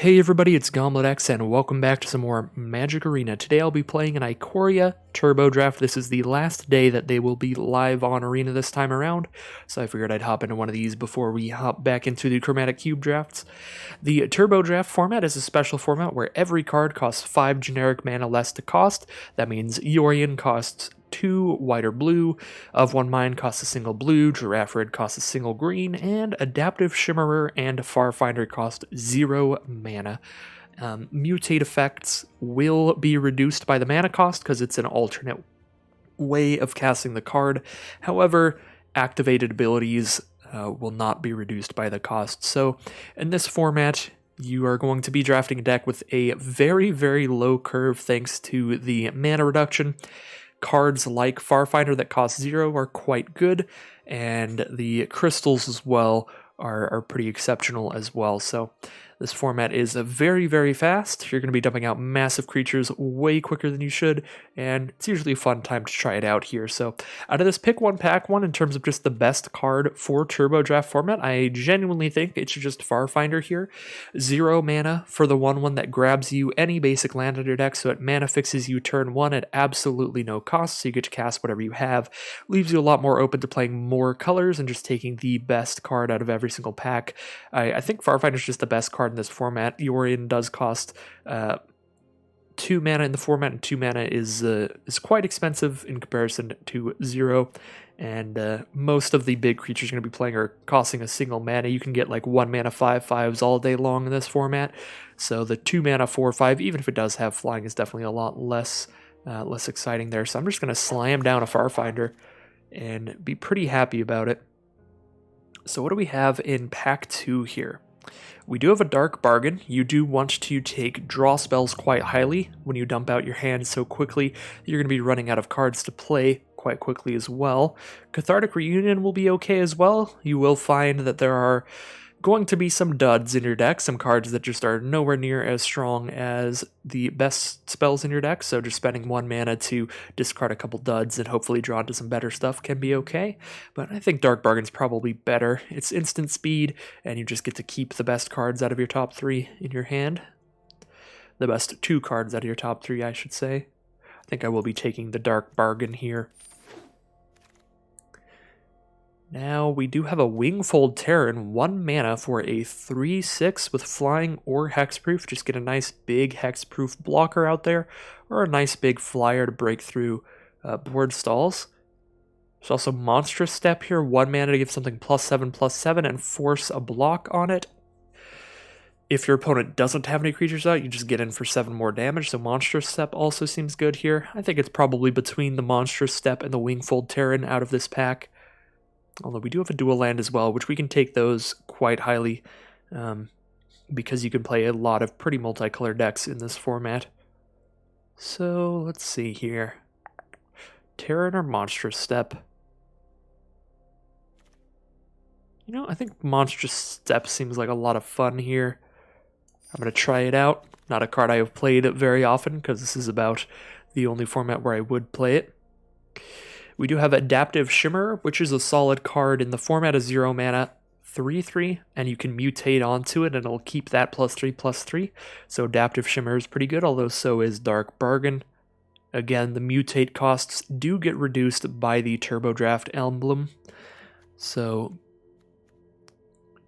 Hey everybody, it's GombletX and welcome back to some more Magic Arena. Today I'll be playing an Ikoria Turbo Draft. This is the last day that they will be live on Arena this time around, so I figured I'd hop into one of these before we hop back into the Chromatic Cube drafts. The Turbo Draft format is a special format where every card costs 5 generic mana less to cost. That means Yorion costs 2 white or blue, Of One Mind costs a single blue, Giraffe Red costs a single green, and Adaptive Shimmerer and Farfinder cost 0 mana. Mutate effects will be reduced by the mana cost because it's an alternate way of casting the card. However, activated abilities will not be reduced by the cost. So in this format, you are going to be drafting a deck with a very, very low curve thanks to the mana reduction. Cards like Farfinder that cost 0 are quite good, and the crystals as well are pretty exceptional as well. So this format is very, very fast. You're going to be dumping out massive creatures way quicker than you should, and it's usually a fun time to try it out here. So out of this pick one, pack one, in terms of just the best card for Turbo Draft format, I genuinely think it should just Farfinder here. 0 mana for the 1/1 that grabs you any basic land on your deck, so it mana fixes you turn 1 at absolutely no cost, so you get to cast whatever you have. Leaves you a lot more open to playing more colors and just taking the best card out of every single pack. I think Farfinder is just the best card in this format. Yorion does cost 2 mana in the format, and 2 mana is quite expensive in comparison to 0. And most of the big creatures you're going to be playing are costing a single mana. You can get like 1 mana 5/5s all day long in this format. So the 2 mana 4/5, even if it does have flying, is definitely a lot less exciting there. So I'm just going to slam down a Farfinder and be pretty happy about it. So what do we have in pack 2 here? We do have a Dark Bargain. You do want to take draw spells quite highly when you dump out your hand so quickly. You're going to be running out of cards to play quite quickly as well. Cathartic Reunion will be okay as well. You will find that there are going to be some duds in your deck, some cards that just are nowhere near as strong as the best spells in your deck, so just spending 1 mana to discard a couple duds and hopefully draw into some better stuff can be okay, but I think Dark Bargain's probably better. It's instant speed, and you just get to keep the best cards out of your top 3 in your hand. The best 2 cards out of your top 3, I should say. I think I will be taking the Dark Bargain here. Now, we do have a Wingfold Terran, 1 mana for a 3/6 with flying or hexproof. Just get a nice big hexproof blocker out there, or a nice big flyer to break through board stalls. There's also Monstrous Step here, 1 mana to give something +7/+7 and force a block on it. If your opponent doesn't have any creatures out, you just get in for 7 more damage, so Monstrous Step also seems good here. I think it's probably between the Monstrous Step and the Wingfold Terran out of this pack. Although we do have a dual land as well, which we can take those quite highly because you can play a lot of pretty multicolored decks in this format. So let's see here. Terran or Monstrous Step? You know, I think Monstrous Step seems like a lot of fun here. I'm going to try it out. Not a card I have played very often because this is about the only format where I would play it. We do have Adaptive Shimmer, which is a solid card in the format of 0 mana, 3/3, and you can mutate onto it and it'll keep that +3/+3. So Adaptive Shimmer is pretty good, although so is Dark Bargain. Again, the mutate costs do get reduced by the Turbo Draft emblem. So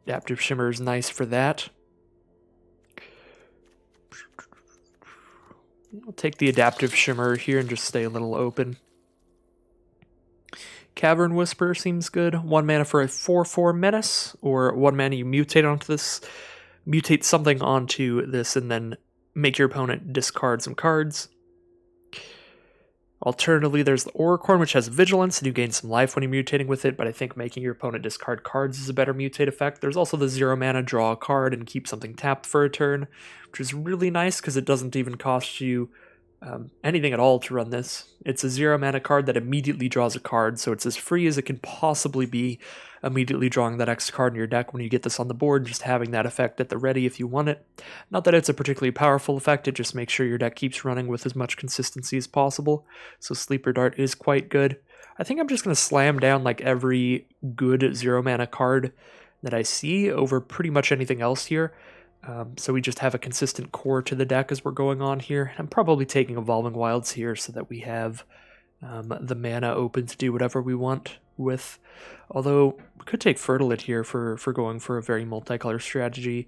Adaptive Shimmer is nice for that. I'll take the Adaptive Shimmer here and just stay a little open. Cavern Whisper seems good. 1 mana for a 4/4 menace, or 1 mana you mutate onto this, mutate something onto this, and then make your opponent discard some cards. Alternatively, there's the Auricorn, which has Vigilance, and you gain some life when you're mutating with it, but I think making your opponent discard cards is a better mutate effect. There's also the 0 mana draw a card and keep something tapped for a turn, which is really nice because it doesn't even cost you anything at all to run this. It's a 0 mana card that immediately draws a card, so it's as free as it can possibly be, immediately drawing that X card in your deck when you get this on the board, just having that effect at the ready if you want it. Not that it's a particularly powerful effect, it just makes sure your deck keeps running with as much consistency as possible, so Sleeper Dart is quite good. I think I'm just going to slam down like every good 0 mana card that I see over pretty much anything else here. So we just have a consistent core to the deck as we're going on here. I'm probably taking Evolving Wilds here so that we have the mana open to do whatever we want with. Although, we could take Fertilid here for going for a very multicolor strategy.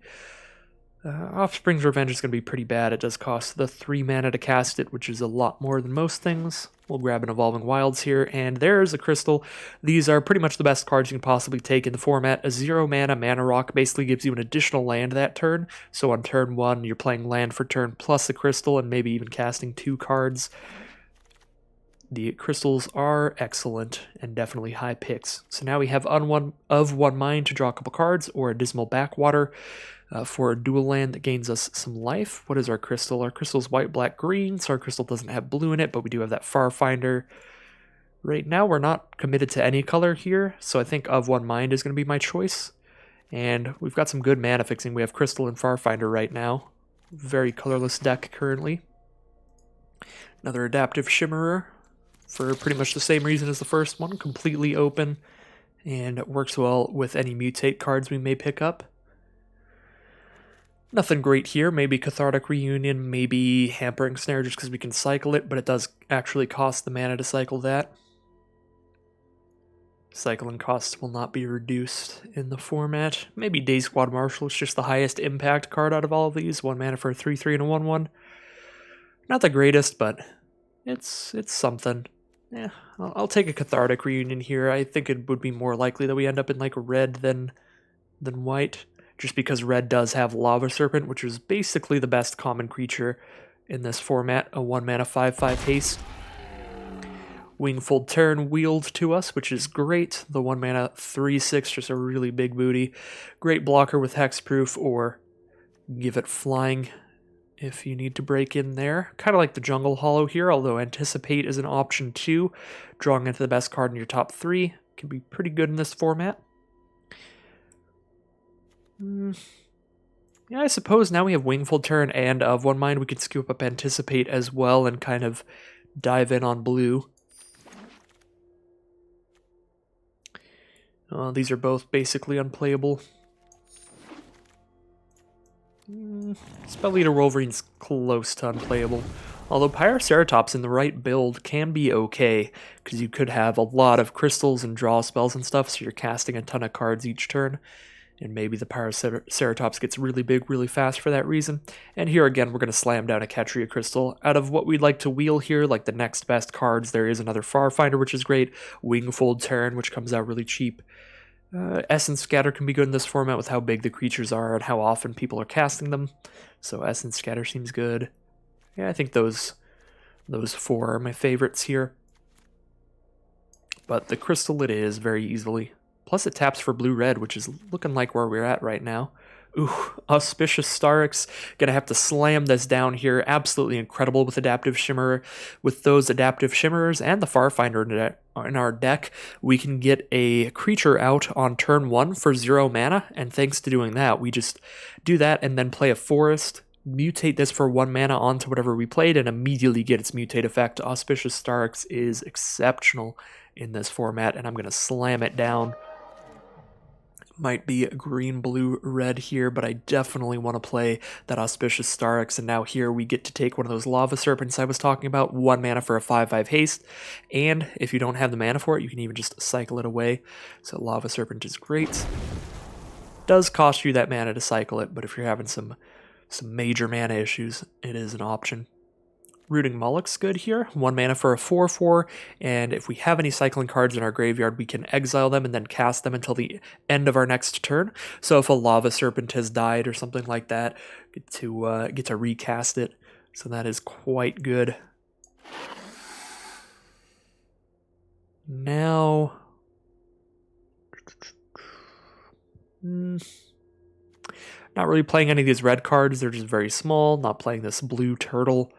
Offspring's Revenge is going to be pretty bad. It does cost the 3 mana to cast it, which is a lot more than most things. We'll grab an Evolving Wilds here, and there's a Crystal. These are pretty much the best cards you can possibly take in the format. A 0 mana Mana Rock basically gives you an additional land that turn, so on turn 1 you're playing land for turn plus a Crystal and maybe even casting 2 cards. The crystals are excellent and definitely high picks. So now we have of one mind to draw a couple cards, or a Dismal Backwater for a dual land that gains us some life. What is our crystal? Our crystal's white, black, green, so our crystal doesn't have blue in it, but we do have that Farfinder. Right now we're not committed to any color here, so I think Of One Mind is going to be my choice. And we've got some good mana fixing. We have Crystal and Farfinder right now. Very colorless deck currently. Another Adaptive Shimmerer, for pretty much the same reason as the first one, completely open, and it works well with any mutate cards we may pick up. Nothing great here, maybe Cathartic Reunion, maybe Hampering Snare just because we can cycle it, but it does actually cost the mana to cycle that. Cycling costs will not be reduced in the format. Maybe Day Squad Marshal is just the highest impact card out of all of these. 1 mana for a 3/3 and a 1/1. Not the greatest, but it's something. Yeah, I'll take a Cathartic Reunion here. I think it would be more likely that we end up in like red than white, just because red does have Lava Serpent, which is basically the best common creature in this format. A 1 mana 5/5 haste. Wingfold Terran wheeled to us, which is great. The 1 mana 3/6, just a really big booty. Great blocker with hexproof, or give it flying if you need to break in there. Kind of like the Jungle Hollow here, although Anticipate is an option too. Drawing into the best card in your top 3 can be pretty good in this format. Yeah, I suppose now we have Wingfold Terran and Of One Mind, we could scoop up Anticipate as well and kind of dive in on blue. These are both basically unplayable. Spell Eater Wolverine's close to unplayable. Although Pyroceratops in the right build can be okay, because you could have a lot of crystals and draw spells and stuff, so you're casting a ton of cards each turn. And maybe the Pyroceratops gets really big really fast for that reason. And here again, we're going to slam down a Ketria Crystal. Out of what we'd like to wheel here, like the next best cards, there is another Farfinder, which is great. Wingfold Terran, which comes out really cheap. Essence Scatter can be good in this format with how big the creatures are and how often people are casting them. So Essence Scatter seems good. Yeah, I think those 4 are my favorites here. But the Crystal it is very easily. Plus it taps for blue-red, which is looking like where we're at right now. Ooh, Auspicious Starix. Gonna have to slam this down here. Absolutely incredible with Adaptive Shimmerer. With those Adaptive Shimmerers and the Farfinder in our deck, we can get a creature out on turn 1 for 0 mana, and thanks to doing that, we just do that and then play a Forest, mutate this for 1 mana onto whatever we played, and immediately get its mutate effect. Auspicious Starix is exceptional in this format, and I'm gonna slam it down. Might be green, blue, red here, but I definitely want to play that Auspicious Starix, and now here we get to take one of those Lava Serpents I was talking about, 1 mana for a 5/5 haste, and if you don't have the mana for it, you can even just cycle it away, so Lava Serpent is great. Does cost you that mana to cycle it, but if you're having some major mana issues, it is an option. Rooting Mullock's good here, 1 mana for a 4/4, and if we have any cycling cards in our graveyard, we can exile them and then cast them until the end of our next turn. So if a Lava Serpent has died or something like that, get to recast it. So that is quite good. Now, not really playing any of these red cards. They're just very small. Not playing this blue turtle.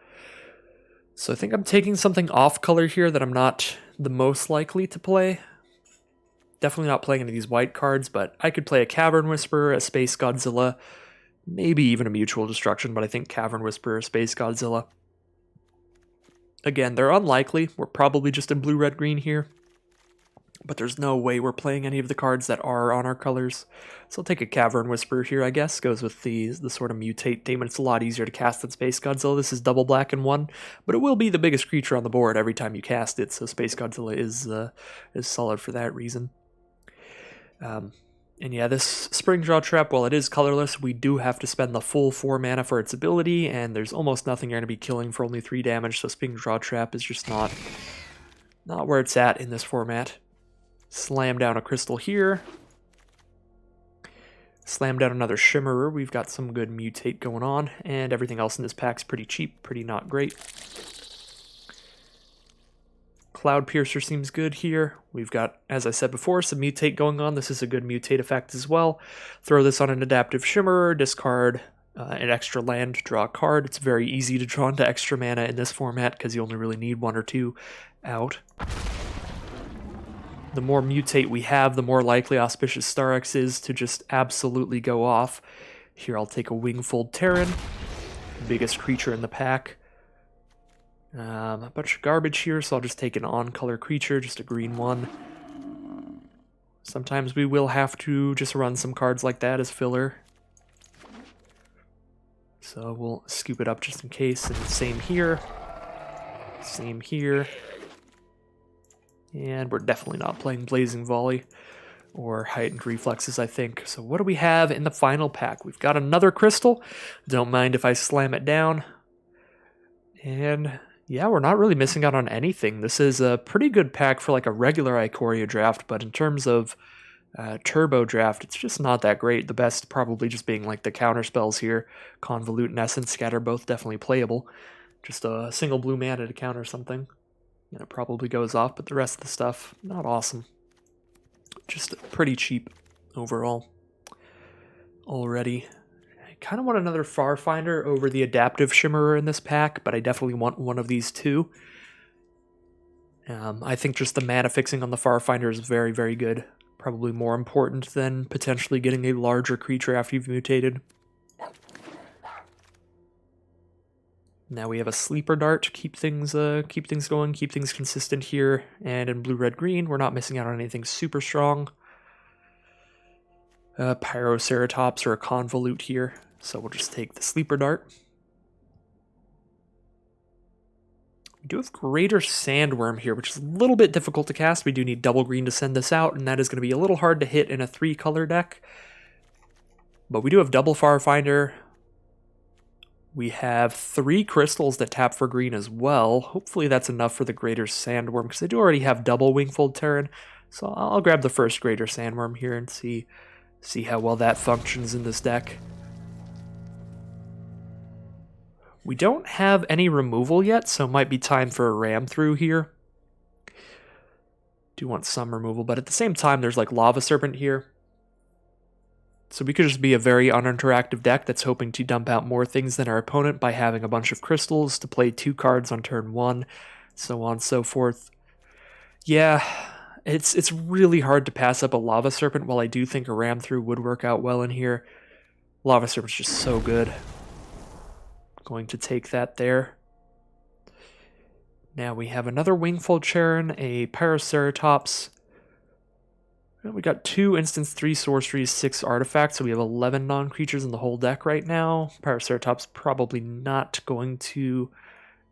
So I think I'm taking something off color here that I'm not the most likely to play. Definitely not playing any of these white cards, but I could play a Cavern Whisperer, a Space Godzilla, maybe even a Mutual Destruction, but I think Cavern Whisperer, Space Godzilla. Again, they're unlikely. We're probably just in blue, red, green here. but there's no way we're playing any of the cards that are on our colors. So I'll take a Cavern Whisperer here, I guess. Goes with the sort of mutate theme, and it's a lot easier to cast than Space Godzilla. This is double black and 1, but it will be the biggest creature on the board every time you cast it, so Space Godzilla is solid for that reason. And yeah, this Spring Draw Trap, while it is colorless, we do have to spend the full 4 mana for its ability, and there's almost nothing you're going to be killing for only 3 damage, so Spring Draw Trap is just not where it's at in this format. Slam down a crystal here. Slam down another Shimmerer. We've got some good mutate going on, and everything else in this pack's pretty cheap, pretty not great. Cloud Piercer seems good here. We've got, as I said before, some mutate going on. This is a good mutate effect as well. Throw this on an adaptive Shimmerer, discard an extra land, draw a card. It's very easy to draw into extra mana in this format because you only really need 1 or 2 out. The more mutate we have, the more likely Auspicious Starex is to just absolutely go off. Here I'll take a Wingfold Terran, biggest creature in the pack. A bunch of garbage here, so I'll just take an on-color creature, just a green one. Sometimes we will have to just run some cards like that as filler. So we'll scoop it up just in case, and same here. Same here. And we're definitely not playing Blazing Volley or Heightened Reflexes, I think. So what do we have in the final pack? We've got another Crystal. Don't mind if I slam it down. And yeah, we're not really missing out on anything. This is a pretty good pack for like a regular Ikoria draft, but in terms of turbo draft, it's just not that great. The best probably just being like the counter spells here. Convolute and Essence Scatter, both definitely playable. Just a single blue mana to counter something, and it probably goes off, but the rest of the stuff, not awesome. Just pretty cheap overall already. Kind of want another Farfinder over the Adaptive Shimmerer in this pack, but I definitely want one of these two. I think just the mana fixing on the Farfinder is very, very good. Probably more important than potentially getting a larger creature after you've mutated. Now we have a Sleeper Dart to keep things going, keep things consistent here. And in blue, red, green, we're not missing out on anything super strong. Pyroceratops or a Convolute here. So we'll just take the Sleeper Dart. We do have Greater Sandworm here, which is a little bit difficult to cast. We do need double green to send this out, and that is going to be a little hard to hit in a 3-color deck. But we do have double Farfinder. We have 3 crystals that tap for green as well. Hopefully that's enough for the Greater Sandworm, because I do already have double Wingfold Terran. So I'll grab the first Greater Sandworm here and see how well that functions in this deck. We don't have any removal yet, so it might be time for a ram through here. Do want some removal, but at the same time, there's like Lava Serpent here. So we could just be a very uninteractive deck that's hoping to dump out more things than our opponent by having a bunch of crystals to play 2 cards on turn 1, so on and so forth. Yeah, it's really hard to pass up a Lava Serpent, while I do think a ram through would work out well in here. Lava Serpent's just so good. Going to take that there. Now we have another Wingfold Terran, a Pyroceratops. We got 2 instants, 3 sorceries, 6 artifacts, so we have 11 non-creatures in the whole deck right now. Pyroceratops probably not going to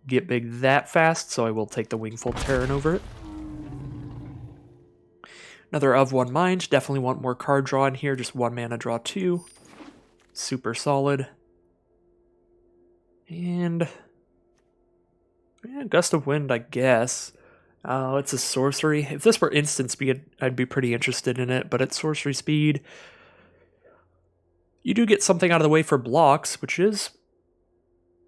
get big that fast, so I will take the Wingfold Terran over it. Another Of One Mind, definitely want more card draw in here, just 1 mana draw 2. Super solid. And yeah, Gust of Wind, I guess. Oh, it's a sorcery. If this were instant speed, I'd be pretty interested in it, but at sorcery speed, you do get something out of the way for blocks, which is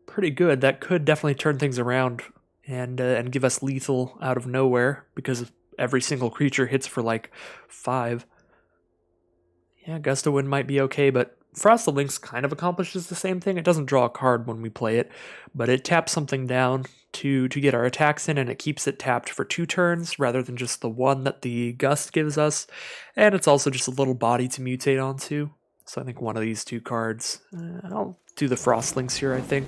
pretty good. That could definitely turn things around and give us lethal out of nowhere, because every single creature hits for like 5. Yeah, Gust of Wind might be okay, but Frost of Lynx kind of accomplishes the same thing. It doesn't draw a card when we play it, but it taps something down to get our attacks in, and it keeps it tapped for 2 turns rather than just the 1 that the Gust gives us. And it's also just a little body to mutate onto. So I think one of these 2 cards. I'll do the Frost Lynx here, I think.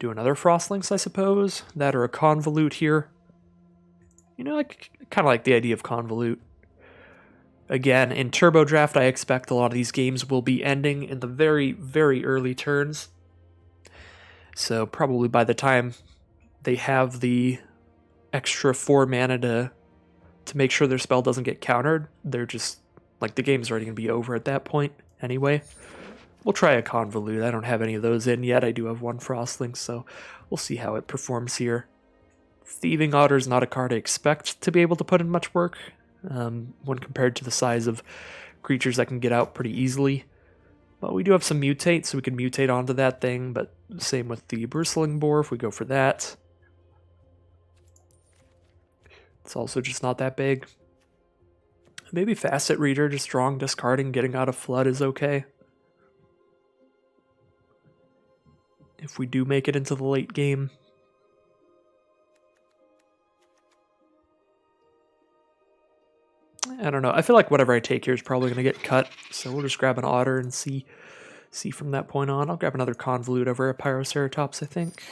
Do another Frost Lynx, I suppose. That or a Convolute here. You know, I kind of like the idea of Convolute. Again, in Turbo Draft, I expect a lot of these games will be ending in the very, very early turns. So probably by the time they have the extra 4 mana to make sure their spell doesn't get countered, they're just, like, the game's already going to be over at that point anyway. We'll try a Convolute. I don't have any of those in yet. I do have one Frostlink, so we'll see how it performs here. Thieving Otter is not a card I expect to be able to put in much work when compared to the size of creatures that can get out pretty easily. But we do have some Mutate, so we can mutate onto that thing, but same with the Bristling Boar if we go for that. It's also just not that big. Maybe Facet Reader, just drawing, discarding, getting out of Flood is okay. If we do make it into the late game. I don't know. I feel like whatever I take here is probably going to get cut, so we'll just grab an Otter and see from that point on. I'll grab another Convolute over a Pyroceratops, I think.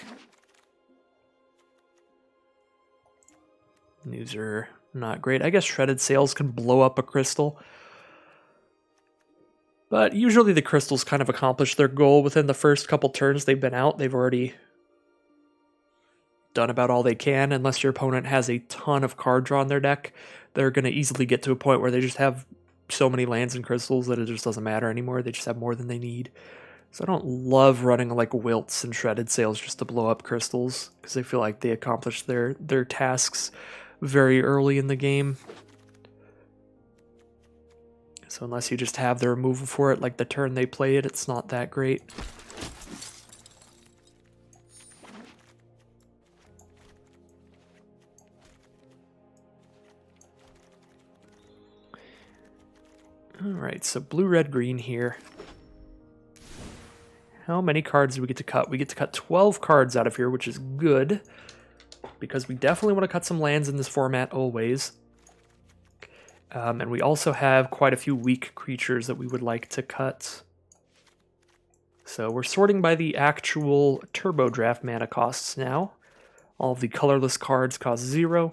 These are not great. I guess Shredded Sails can blow up a crystal. But usually the crystals kind of accomplish their goal within the first couple turns they've been out. They've already done about all they can. Unless your opponent has a ton of card draw in their deck, they're going to easily get to a point where they just have so many lands and crystals that it just doesn't matter anymore. They just have more than they need. So I don't love running like Wilts and Shredded Sails just to blow up crystals, because I feel like they accomplish their tasks very early in the game. So unless you just have the removal for it, like the turn they play it, it's not that great. Alright, so blue, red, green here. How many cards do we get to cut? We get to cut 12 cards out of here, which is good, because we definitely want to cut some lands in this format always. And we also have quite a few weak creatures that we would like to cut. So we're sorting by the actual Turbo Draft mana costs now. All of the colorless cards cost 0.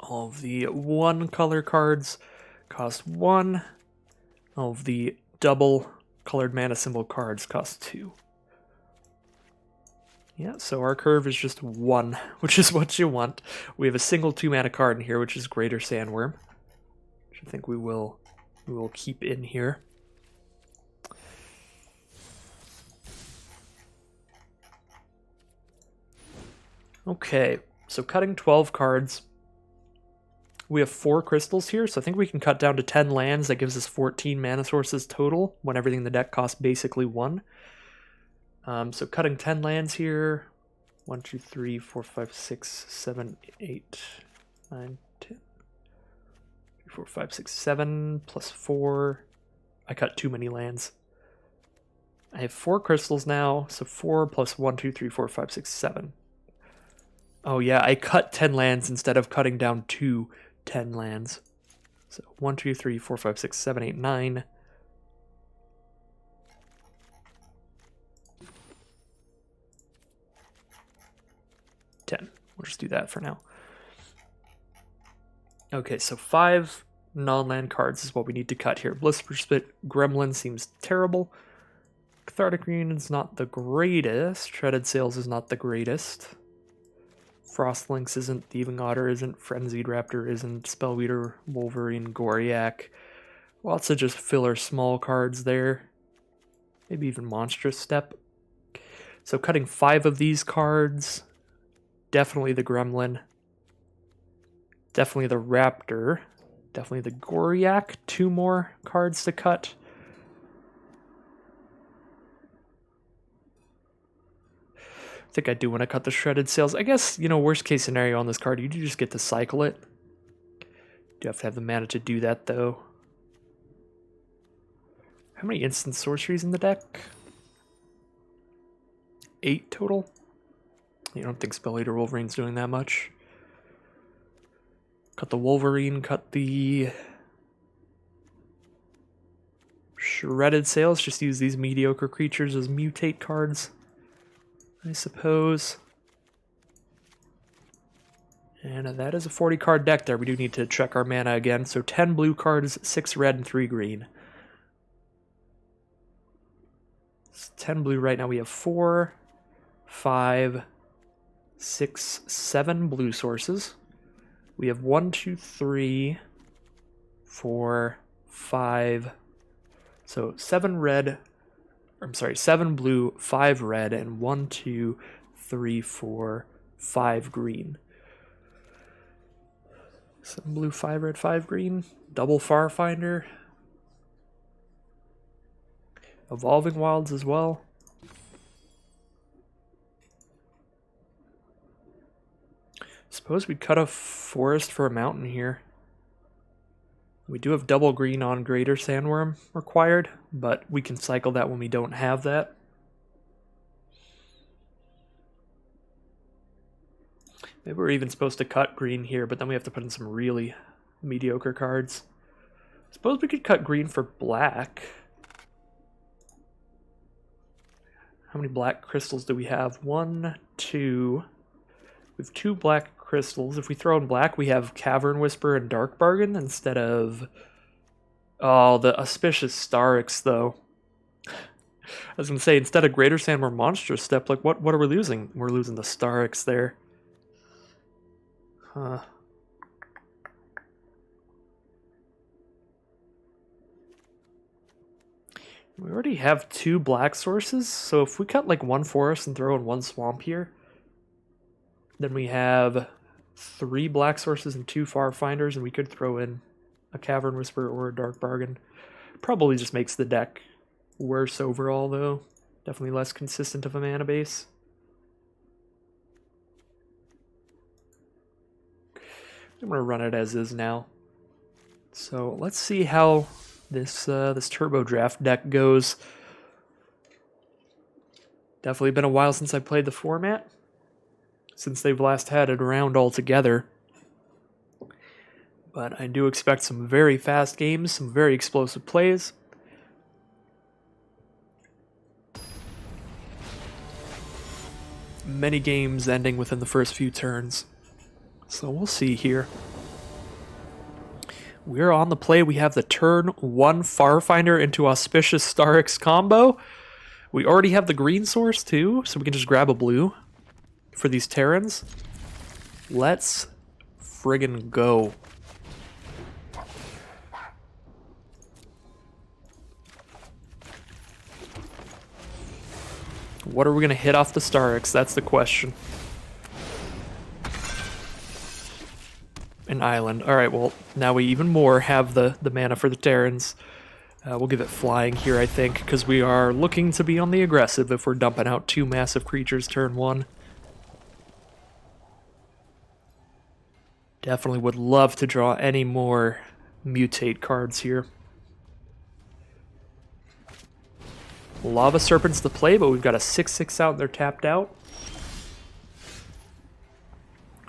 All of the 1 color cards cost 1. All of the double colored mana symbol cards cost 2. Yeah, so our curve is just 1, which is what you want. We have a single 2 mana card in here, which is Greater Sandworm, which I think we will keep in here. Okay, so cutting 12 cards. We have 4 crystals here, so I think we can cut down to 10 lands. That gives us 14 mana sources total, when everything in the deck costs basically 1. So cutting 10 lands here. 1, 2, 3, 4, 5, 6, 7, 8, 9, 10. 3, 4, 5, 6, 7 plus 4. I cut too many lands. I have 4 crystals now, so 4 plus 1, 2, 3, 4, 5, 6, 7. Oh yeah, I cut 10 lands instead of cutting down to 10 lands. So 1, 2, 3, 4, 5, 6, 7, 8, 9. 10. We'll just do that for now. Okay, so 5 non-land cards is what we need to cut here. Blister Spit Gremlin seems terrible. Cathartic Reunion is not the greatest. Shredded Sails is not the greatest. Frostlynx isn't. Thieving Otter isn't. Frenzied Raptor isn't. Spellweeder, Wolverine, Goriak. Lots of just filler small cards there. Maybe even Monstrous Step. So cutting 5 of these cards. Definitely the Gremlin. Definitely the Raptor. Definitely the Goriak. 2 more cards to cut. I think I do want to cut the Shredded Sails. I guess, you know, worst case scenario on this card, you do just get to cycle it. You have to have the mana to do that, though. How many instant sorceries in the deck? 8 total? You don't think Spellweeder Wolverine's doing that much? Cut the Wolverine, cut the Shredded Sails. Just use these mediocre creatures as mutate cards, I suppose. And that is a 40 card deck there. We do need to check our mana again. So 10 blue cards, 6 red, and 3 green. It's 10 blue right now. We have 4, 5, 6, 7 blue sources. We have 1, 2, 3, 4, 5. So 7 red. I'm sorry, 7 blue, 5 red, and 1, 2, 3, 4, 5 green. 7 blue, 5 red, 5 green. Double Farfinder. Evolving Wilds as well. Suppose we'd cut a forest for a mountain here. We do have double green on Greater Sandworm required, but we can cycle that when we don't have that. Maybe we're even supposed to cut green here, but then we have to put in some really mediocre cards. Suppose we could cut green for black. How many black crystals do we have? 1, 2. We have 2 black crystals. If we throw in black, we have Cavern Whisper and Dark Bargain instead of... Oh, the Auspicious Starix, though. I was going to say, instead of Greater Sandworm Monstrous Step, like, what are we losing? We're losing the Starix there. Huh. We already have 2 black sources, so if we cut like 1 forest and throw in 1 swamp here, then we have 3 black sources and 2 Farfinders, and we could throw in a Cavern Whisper or a Dark Bargain. Probably just makes the deck worse overall, though. Definitely less consistent of a mana base. I'm going to run it as is now. So let's see how this Turbo Draft deck goes. Definitely been a while since I played the format. Since they've last had it around altogether. But I do expect some very fast games, some very explosive plays. Many games ending within the first few turns. So we'll see here. We're on the play. We have the turn 1 Farfinder into Auspicious Starix combo. We already have the green source too, so we can just grab a blue for these Terrans. Let's friggin' go. What are we going to hit off the Starix? That's the question. An island. Alright, well, now we even more have the mana for the Terrans. We'll give it flying here, I think, because we are looking to be on the aggressive if we're dumping out 2 massive creatures turn 1. Definitely would love to draw any more mutate cards here. Lava Serpent's the play, but we've got a 6/6 out and they're tapped out.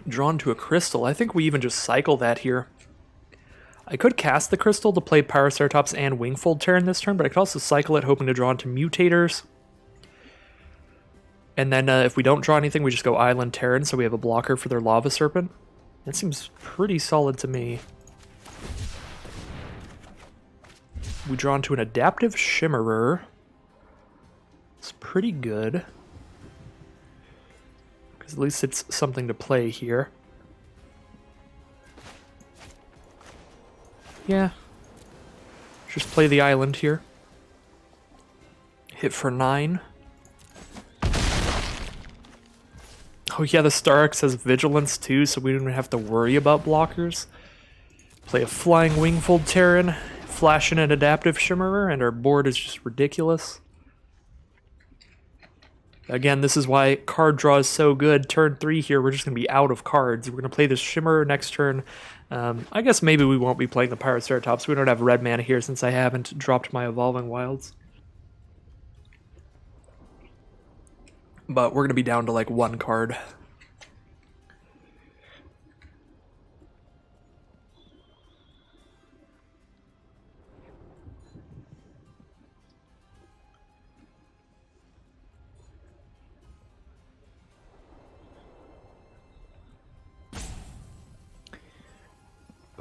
Drawn to a crystal. I think we even just cycle that here. I could cast the crystal to play Paraceratops and Wingfold Terran this turn, but I could also cycle it hoping to draw into mutators. And then if we don't draw anything, we just go Island Terran, so we have a blocker for their Lava Serpent. That seems pretty solid to me. We draw into an Adaptive Shimmerer. It's pretty good. Because at least it's something to play here. Yeah. Just play the island here. Hit for 9. Oh yeah, the Starix has Vigilance too, so we don't even have to worry about blockers. Play a Flying Wingfold Terran, flash in an Adaptive Shimmerer, and our board is just ridiculous. Again, this is why card draw is so good. Turn 3 here, we're just going to be out of cards. We're going to play this Shimmerer next turn. I guess maybe we won't be playing the Paraceratops. We don't have red mana here since I haven't dropped my Evolving Wilds. But we're going to be down to like 1 card.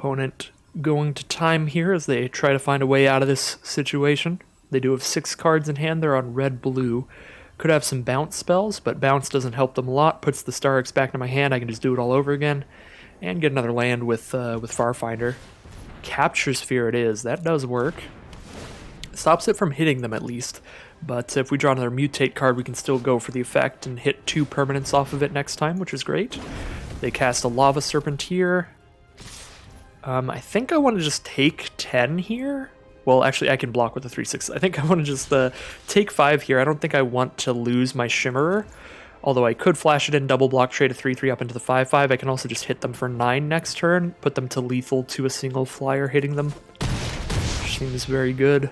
Opponent going to time here as they try to find a way out of this situation. They do have 6 cards in hand. They're on red-blue. Could have some bounce spells, but bounce doesn't help them a lot. Puts the Star X back into my hand. I can just do it all over again and get another land with Farfinder. Capture Sphere it is. That does work. Stops it from hitting them at least. But if we draw another Mutate card, we can still go for the effect and hit 2 permanents off of it next time, which is great. They cast a Lava Serpent here. I think I want to just take 10 here. Well, actually, I can block with the 3/6. I think I want to just take 5 here. I don't think I want to lose my Shimmerer. Although I could flash it in, double block, trade a 3/3 up into the 5/5. I can also just hit them for 9 next turn, put them to lethal to a single flyer hitting them. Which seems very good.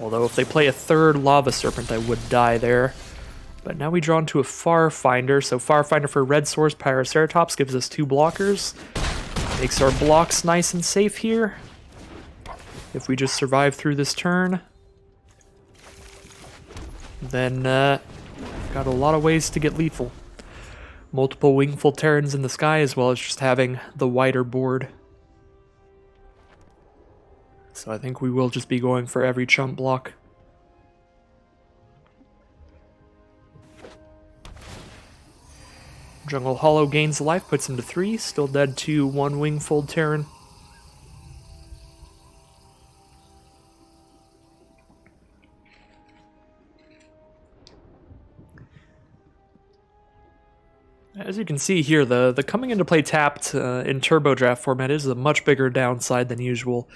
Although if they play a 3rd Lava Serpent, I would die there. But now we draw into a Farfinder. So Farfinder for red source, Pyroceratops gives us 2 blockers. Makes our blocks nice and safe here. If we just survive through this turn, then got a lot of ways to get lethal. Multiple Wingful Terrans in the sky, as well as just having the wider board. So I think we will just be going for every chump block. Jungle Hollow gains life, puts him to 3, still dead to 1 Wingfold Terran. As you can see here, the coming into play tapped in Turbo Draft format is a much bigger downside than usual,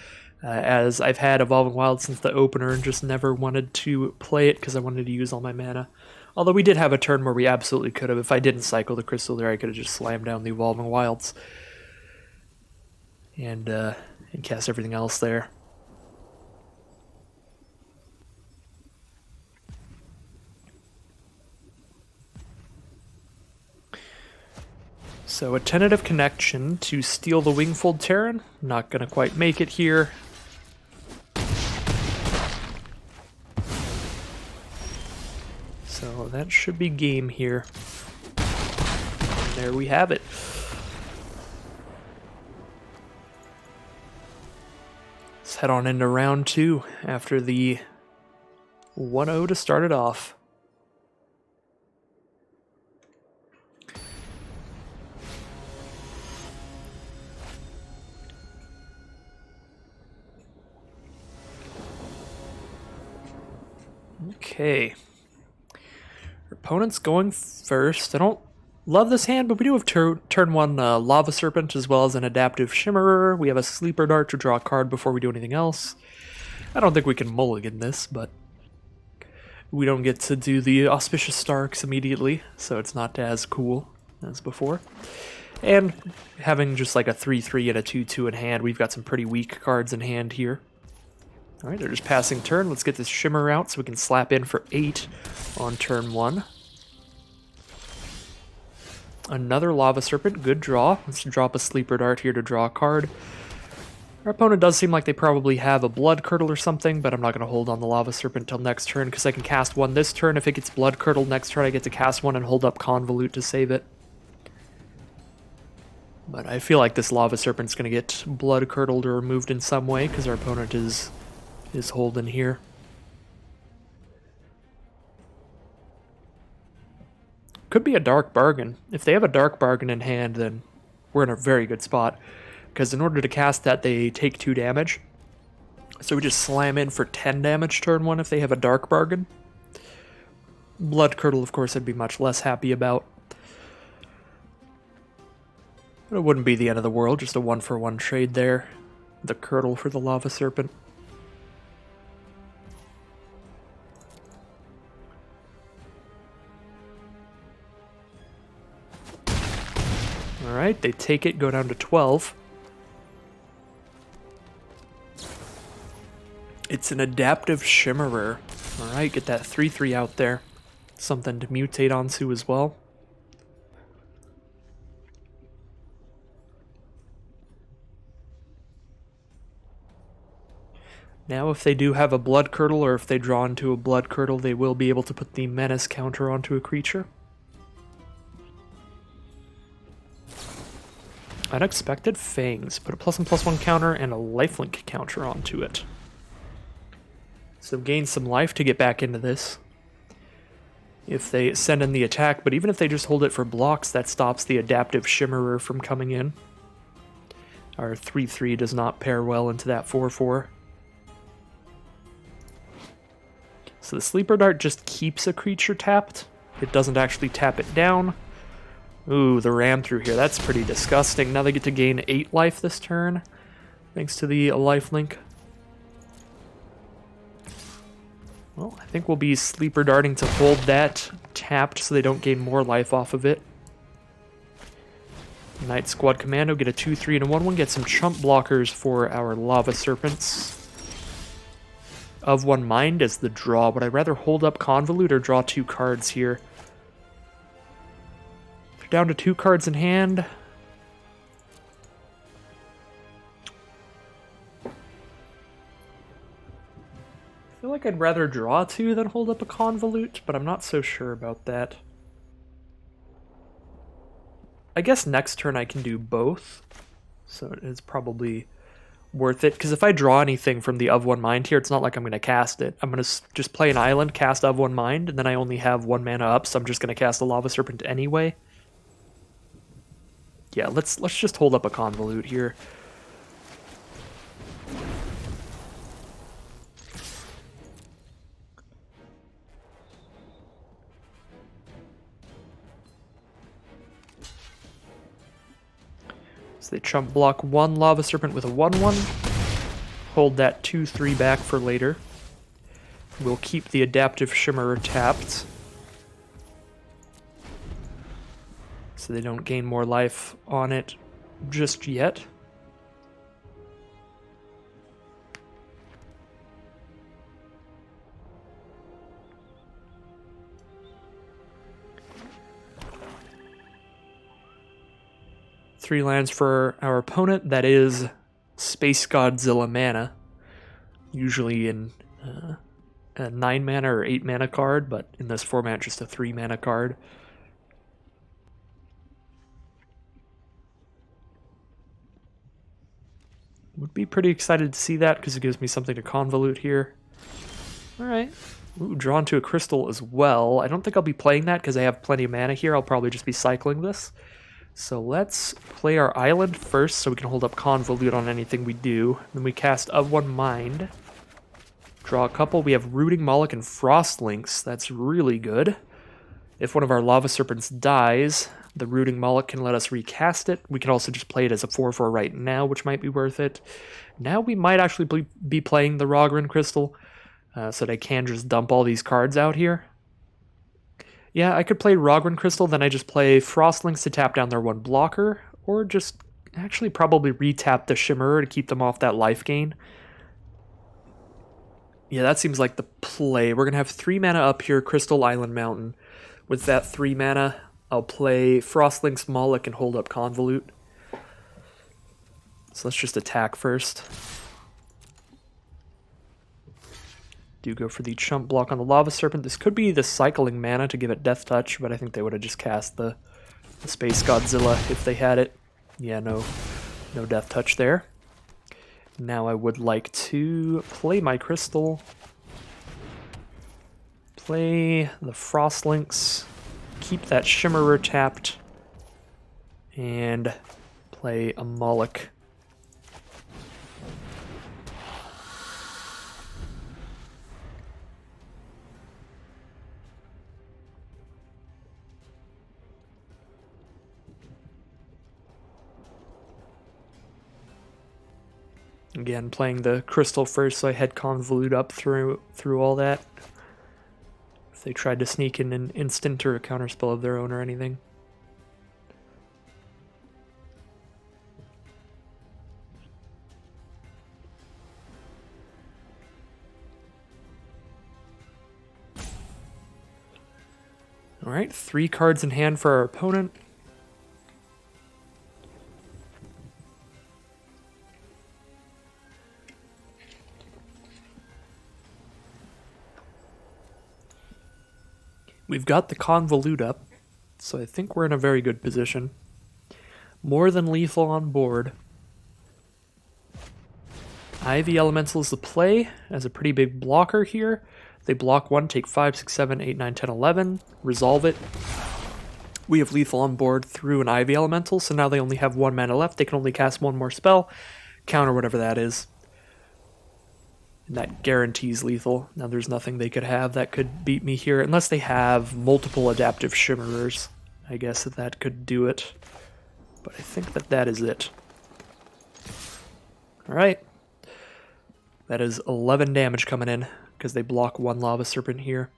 as I've had Evolving Wild since the opener and just never wanted to play it because I wanted to use all my mana. Although we did have a turn where we absolutely could have. If I didn't cycle the Crystal there, I could have just slammed down the Evolving Wilds and cast everything else there. So a tentative connection to steal the Wingfold Terran. Not going to quite make it here. So that should be game here. And there we have it. Let's head on into round 2 after the 1-0 to start it off. Okay. Our opponent's going first. I don't love this hand, but we do have turn 1 Lava Serpent as well as an Adaptive Shimmerer. We have a Sleeper Dart to draw a card before we do anything else. I don't think we can mulligan this, but we don't get to do the Auspicious Starks immediately, so it's not as cool as before. And having just like a 3/3 and a 2/2 in hand, we've got some pretty weak cards in hand here. Alright, they're just passing turn. Let's get this Shimmer out so we can slap in for 8 on turn 1. Another Lava Serpent, good draw. Let's drop a Sleeper Dart here to draw a card. Our opponent does seem like they probably have a Blood Curdle or something, but I'm not going to hold on the Lava Serpent until next turn because I can cast 1 this turn. If it gets Blood Curdled next turn, I get to cast 1 and hold up Convolute to save it. But I feel like this Lava Serpent's going to get Blood Curdled or removed in some way because our opponent is holding here. Could be a Dark Bargain. If they have a Dark Bargain in hand, then we're in a very good spot. Because in order to cast that, they take 2 damage. So we just slam in for 10 damage turn 1 if they have a Dark Bargain. Blood Curdle, of course, I'd be much less happy about. But it wouldn't be the end of the world, just a 1-for-1 trade there. The Curdle for the Lava Serpent. Alright, they take it, go down to 12. It's an Adaptive Shimmerer. Alright, get that 3/3 out there. Something to mutate onto as well. Now if they do have a Blood Curdle, or if they draw into a Blood Curdle, they will be able to put the Menace counter onto a creature. Unexpected Fangs. Put a +1/+1 counter and a lifelink counter onto it. So gain some life to get back into this. If they send in the attack, but even if they just hold it for blocks, that stops the adaptive Shimmerer from coming in. Our 3/3 does not pair well into that 4/4. So the Sleeper Dart just keeps a creature tapped. It doesn't actually tap it down. Ooh, the ram through here. That's pretty disgusting. Now they get to gain 8 life this turn, thanks to the lifelink. Well, I think we'll be Sleeper Darting to hold that tapped so they don't gain more life off of it. Night Squad Commando, get a 2/3 and a 1/1. Get some chump blockers for our Lava Serpents. Of One Mind as the draw. Would I rather hold up Convolute or draw 2 cards here? They're down to 2 cards in hand. I feel like I'd rather draw 2 than hold up a Convolute, but I'm not so sure about that. I guess next turn I can do both, so it's probably worth it, because if I draw anything from the Of One Mind here, it's not like I'm going to cast it. I'm going to just play an island, cast Of One Mind, and then I only have 1 mana up, so I'm just going to cast a Lava Serpent anyway. Yeah, let's just hold up a Convolute here. So they chump block 1 Lava Serpent with a 1/1. Hold that 2/3 back for later. We'll keep the Adaptive Shimmerer tapped, so they don't gain more life on it just yet. Three lands for our opponent. That is Space Godzilla mana, usually in a 9 mana or 8 mana card, but in this format just a 3 mana card. Would be pretty excited to see that because it gives me something to convolute here. Alright. Ooh, drawn to a crystal as well. I don't think I'll be playing that because I have plenty of mana here. I'll probably just be cycling this. So let's play our island first so we can hold up Convolute on anything we do. Then we cast Of One Mind. Draw a couple. We have Rooting Moloch and Frostlinks. That's really good. If one of our Lava Serpents dies, the Rooting Moloch can let us recast it. We can also just play it as a 4/4 right now, which might be worth it. Now we might actually be playing the Rogran Crystal, so that I can just dump all these cards out here. Yeah, I could play Rogran Crystal, then I just play Frostlinks to tap down their 1 blocker, or just actually probably retap the Shimmerer to keep them off that life gain. Yeah, that seems like the play. We're going to have 3 mana up here, Crystal Island Mountain. With that 3 mana, I'll play Frostlinks Moloch and hold up Convolute. So let's just attack first. Do go for the chump block on the Lava Serpent. This could be the cycling mana to give it Death Touch, but I think they would have just cast the Space Godzilla if they had it. Yeah, no Death Touch there. Now I would like to play my Crystal. Play the Frostlinks. Keep that Shimmerer tapped. And play a Moloch. Again, playing the Crystal first, so I had Convolute up through all that. If they tried to sneak in an instant or a counterspell of their own or anything. Alright, 3 cards in hand for our opponent. We've got the Convolute up, so I think we're in a very good position. More than lethal on board. Ivy Elemental is the play as a pretty big blocker here. They block 1, take 5, 6, 7, 8, 9, 10, 11. Resolve it. We have lethal on board through an Ivy Elemental, so now they only have 1 mana left. They can only cast 1 more spell, counter whatever that is. And that guarantees lethal. Now there's nothing they could have that could beat me here, unless they have multiple Adaptive Shimmerers. I guess that could do it. But I think that is it. Alright. That is 11 damage coming in, because they block 1 Lava Serpent here.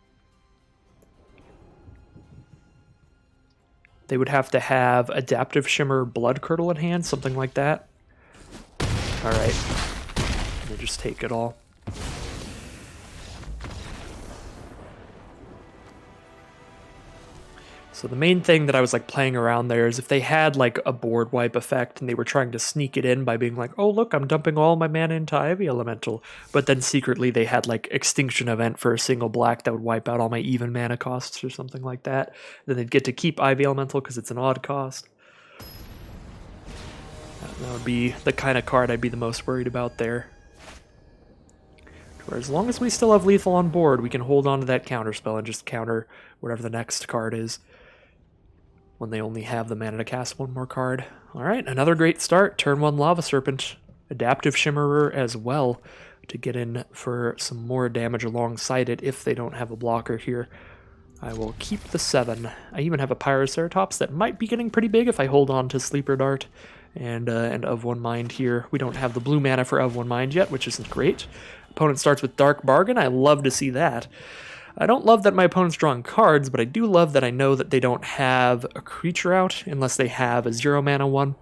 They would have to have Adaptive Shimmer Blood Curdle in hand, something like that. Alright. They just take it all. So the main thing that I was like playing around there is if they had like a board wipe effect and they were trying to sneak it in by being like, oh look, I'm dumping all my mana into Ivy Elemental, but then secretly they had like Extinction Event for a single black that would wipe out all my even mana costs or something like that. Then they'd get to keep Ivy Elemental because it's an odd cost. That would be the kind of card I'd be the most worried about there. Where as long as we still have lethal on board, we can hold on to that counter spell and just counter whatever the next card is when they only have the mana to cast 1 more card. Alright, another great start. Turn 1 Lava Serpent. Adaptive Shimmerer as well to get in for some more damage alongside it if they don't have a blocker here. I will keep the 7. I even have a Pyroceratops that might be getting pretty big if I hold on to Sleeper Dart and Of One Mind here. We don't have the blue mana for Of One Mind yet, which isn't great. Opponent starts with Dark Bargain. I love to see that. I don't love that my opponent's drawing cards, but I do love that I know that they don't have a creature out unless they have a 0 mana one.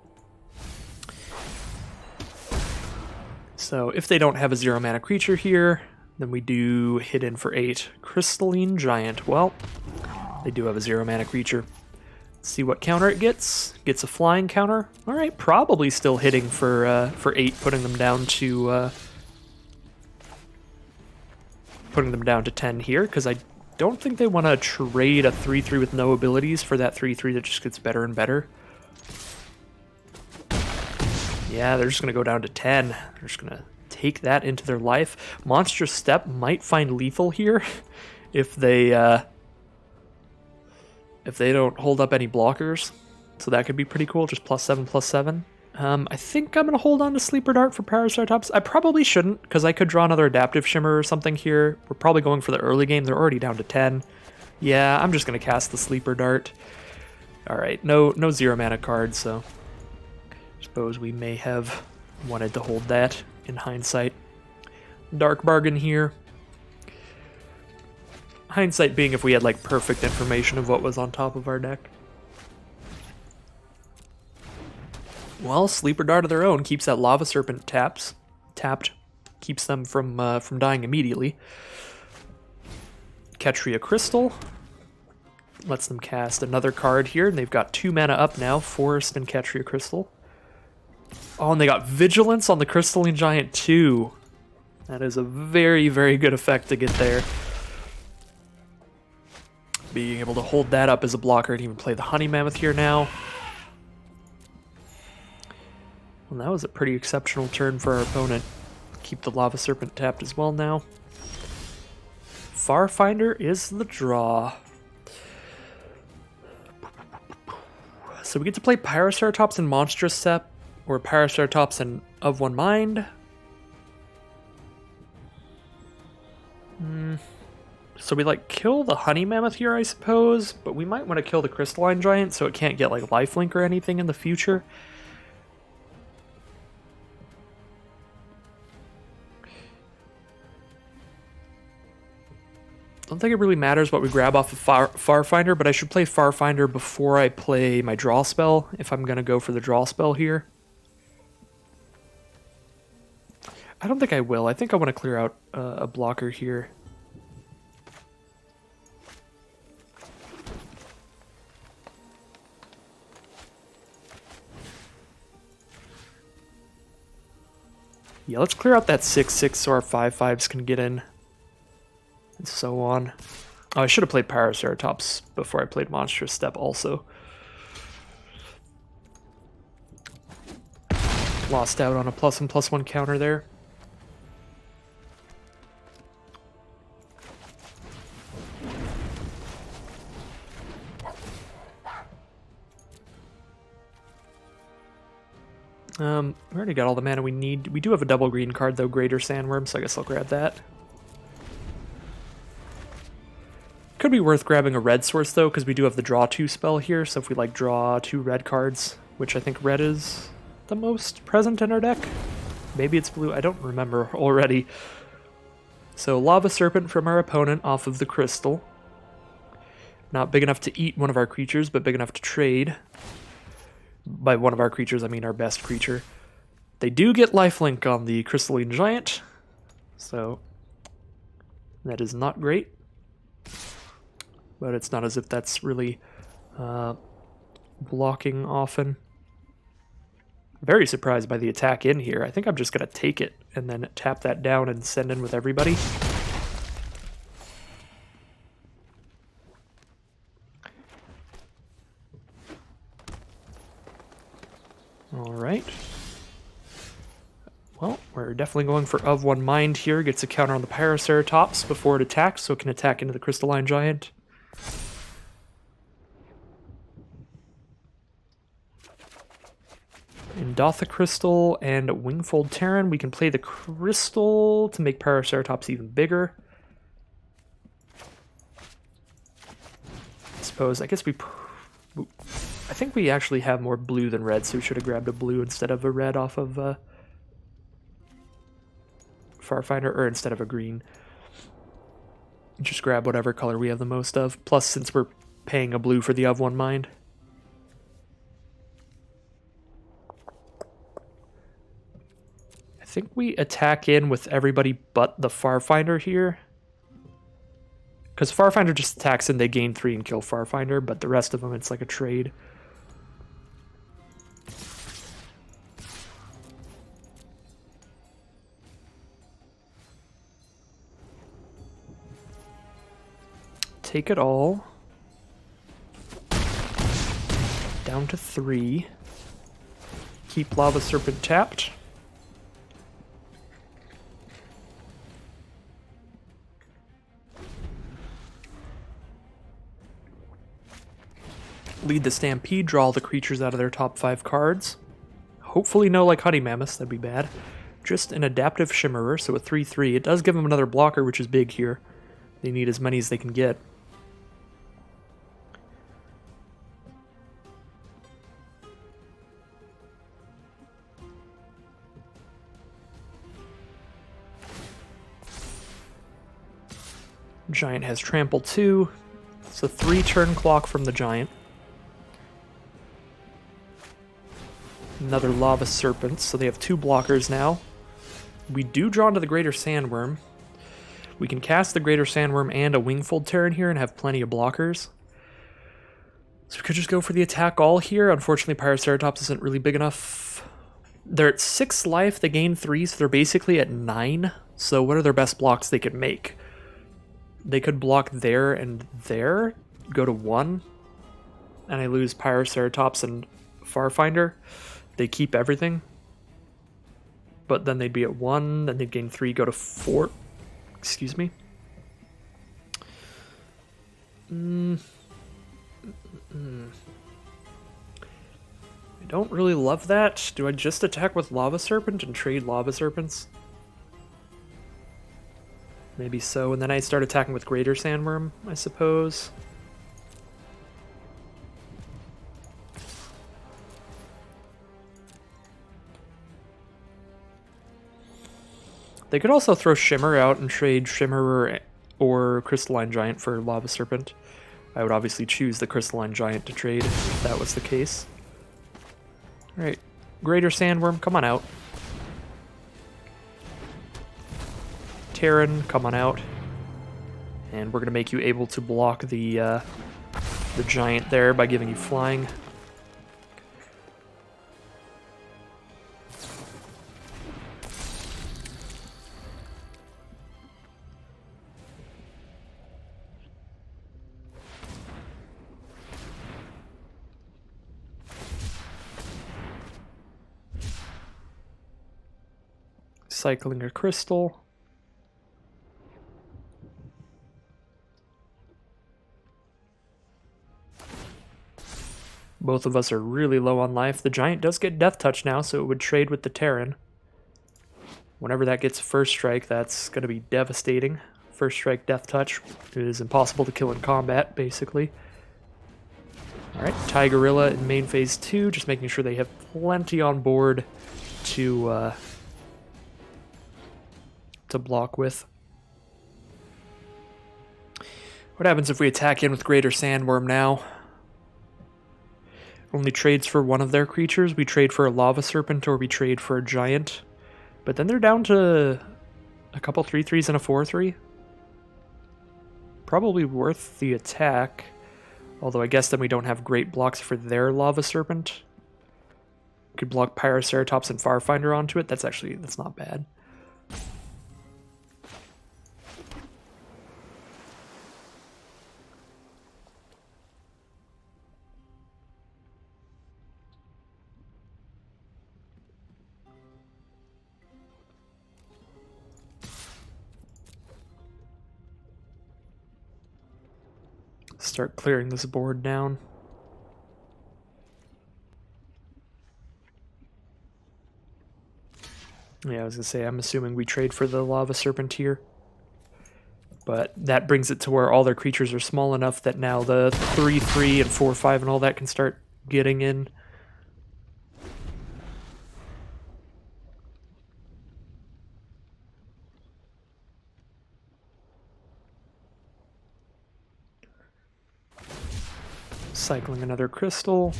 So if they don't have a 0 mana creature here, then we do hit in for 8. Crystalline Giant. Well, they do have a 0 mana creature. Let's see what counter it gets. Gets a flying counter. Alright, probably still hitting for 8, putting them down to 10 here, because I don't think they want to trade a 3/3 with no abilities for that 3/3 that just gets better and better. Yeah, they're just going to go down to 10. They're just going to take that into their life. Monstrous Step might find lethal here if they don't hold up any blockers. So that could be pretty cool, just +7/+7. I think I'm going to hold on to Sleeper Dart for Pyroceratops. I probably shouldn't, because I could draw another Adaptive Shimmer or something here. We're probably going for the early game. They're already down to 10. Yeah, I'm just going to cast the Sleeper Dart. Alright, no 0 mana card, so I suppose we may have wanted to hold that in hindsight. Dark Bargain here. Hindsight being if we had like perfect information of what was on top of our deck. Well, Sleeper Dart of their own keeps that Lava Serpent tapped, keeps them from dying immediately. Ketria Crystal lets them cast another card here, and they've got 2 mana up now, Forest and Ketria Crystal. Oh, and they got Vigilance on the Crystalline Giant too. That is a very, very good effect to get there. Being able to hold that up as a blocker and even play the Honey Mammoth here now. Well, that was a pretty exceptional turn for our opponent. Keep the Lava Serpent tapped as well now. Farfinder is the draw. So we get to play Pyroceratops and Monstrous Step, or Pyroceratops and Of One Mind. So we like kill the Honey Mammoth here, I suppose, but we might want to kill the Crystalline Giant so it can't get like lifelink or anything in the future. I don't think it really matters what we grab off of Farfinder, but I should play Farfinder before I play my draw spell, if I'm going to go for the draw spell here. I don't think I will. I think I want to clear out a blocker here. Yeah, let's clear out that 6/6 so our 5/5s can get in. And so on. Oh, I should have played Pyroceratops before I played Monstrous Step also. Lost out on a +1/+1 counter there. We already got all the mana we need. We do have a double green card though, Greater Sandworm, so I guess I'll grab that. Could be worth grabbing a red source though, because we do have the draw 2 spell here, so if we like draw 2 red cards, which I think red is the most present in our deck. Maybe it's blue, I don't remember already. So Lava Serpent from our opponent off of the crystal. Not big enough to eat one of our creatures, but big enough to trade. By one of our creatures, I mean our best creature. They do get lifelink on the Crystalline Giant, so that is not great. But it's not as if that's really blocking often. Very surprised by the attack in here. I think I'm just going to take it and then tap that down and send in with everybody. Alright. Well, we're definitely going for Of One Mind here. Gets a counter on the Pyroceratops before it attacks, so it can attack into the Crystalline Giant. In Dotha Crystal and Wingfold Terran, we can play the Crystal to make Pyroceratops even bigger. I guess I think we actually have more blue than red, so we should have grabbed a blue instead of a red off of Farfinder, or instead of a green. Just grab whatever color we have the most of. Plus, since we're paying a blue for the Of One Mind. I think we attack in with everybody but the Farfinder here. Because Farfinder just attacks and they gain 3 and kill Farfinder, but the rest of them, it's like a trade. Take it all. Down to 3. Keep Lava Serpent tapped. Lead the Stampede, draw all the creatures out of their top 5 cards. Hopefully no like Honey Mammoths, that'd be bad. Just an Adaptive Shimmerer, so a 3/3. It does give them another blocker, which is big here. They need as many as they can get. Giant has Trample 2. It's a 3-turn clock from the Giant. Another Lava Serpent, so they have 2 blockers now. We do draw into the Greater Sandworm. We can cast the Greater Sandworm and a Wingfold Terran here and have plenty of blockers. So we could just go for the attack all here. Unfortunately, Pyroceratops isn't really big enough. They're at 6 life, they gain 3, so they're basically at 9. So what are their best blocks they could make? They could block there and there, go to 1, and I lose Pyroceratops and Farfinder. They keep everything, but then they'd be at 1, then they'd gain 3, go to 4. Excuse me. I don't really love that. Do I just attack with Lava Serpent and trade Lava Serpents? Maybe so, and then I start attacking with Greater Sandworm, I suppose. They could also throw Shimmer out and trade Shimmer or Crystalline Giant for Lava Serpent. I would obviously choose the Crystalline Giant to trade if that was the case. Alright, Greater Sandworm, come on out. Terran, come on out. And we're going to make you able to block the Giant there by giving you flying. Cycling a crystal. Both of us are really low on life. The giant does get death touch now, so it would trade with the Terran. Whenever that gets first strike, that's going to be devastating. First strike death touch is impossible to kill in combat, basically. Alright, Tigorilla in main phase 2, just making sure they have plenty on board to block with. What happens if we attack in with Greater Sandworm now? Only trades for one of their creatures. We trade for a Lava Serpent or we trade for a Giant. But then they're down to a couple 3/3s and a 4/3. Probably worth the attack. Although I guess then we don't have great blocks for their Lava Serpent. Could block Pyroceratops and Farfinder onto it. That's not bad. Start clearing this board down. Yeah, I was gonna say, I'm assuming we trade for the Lava Serpent here. But that brings it to where all their creatures are small enough that now the 3/3 and 4/5 and all that can start getting in. Cycling another crystal.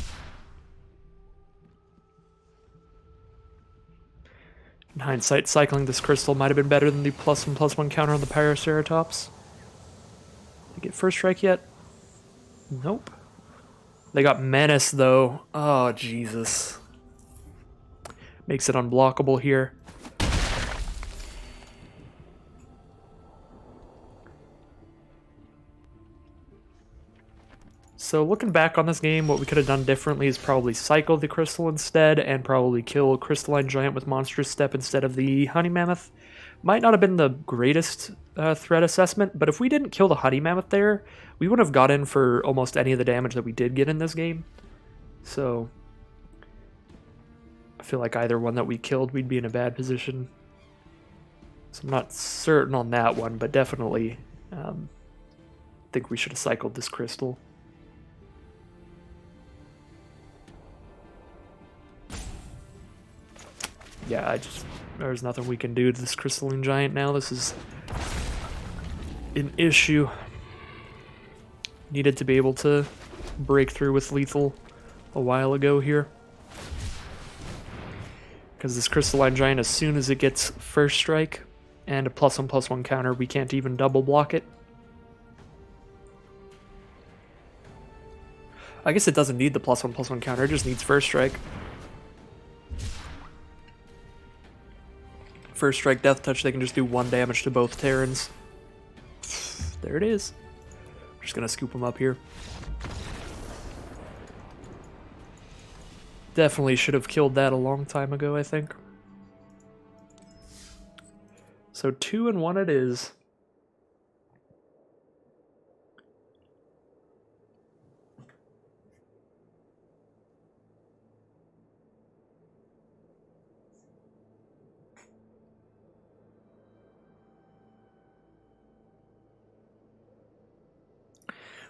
In hindsight, cycling this crystal might have been better than the +1/+1 counter on the Pyroceratops. Did they get first strike yet? Nope. They got Menace though. Oh, Jesus. Makes it unblockable here. So looking back on this game, what we could have done differently is probably cycle the crystal instead and probably kill a crystalline giant with monstrous step instead of the honey mammoth. Might not have been the greatest threat assessment, but if we didn't kill the honey mammoth there, we would have got in for almost any of the damage that we did get in this game. So I feel like either one that we killed, we'd be in a bad position. So I'm not certain on that one, but definitely think we should have cycled this crystal. Yeah, there's nothing we can do to this crystalline giant now. This is an issue. Needed to be able to break through with lethal a while ago here. Because this crystalline giant, as soon as it gets first strike and a +1/+1 counter, we can't even double block it. I guess it doesn't need the +1/+1 counter, it just needs first strike. First strike death touch, they can just do 1 damage to both Terrans. There it is. Just gonna scoop them up here. Definitely should have killed that a long time ago, I think. So 2-1 it is.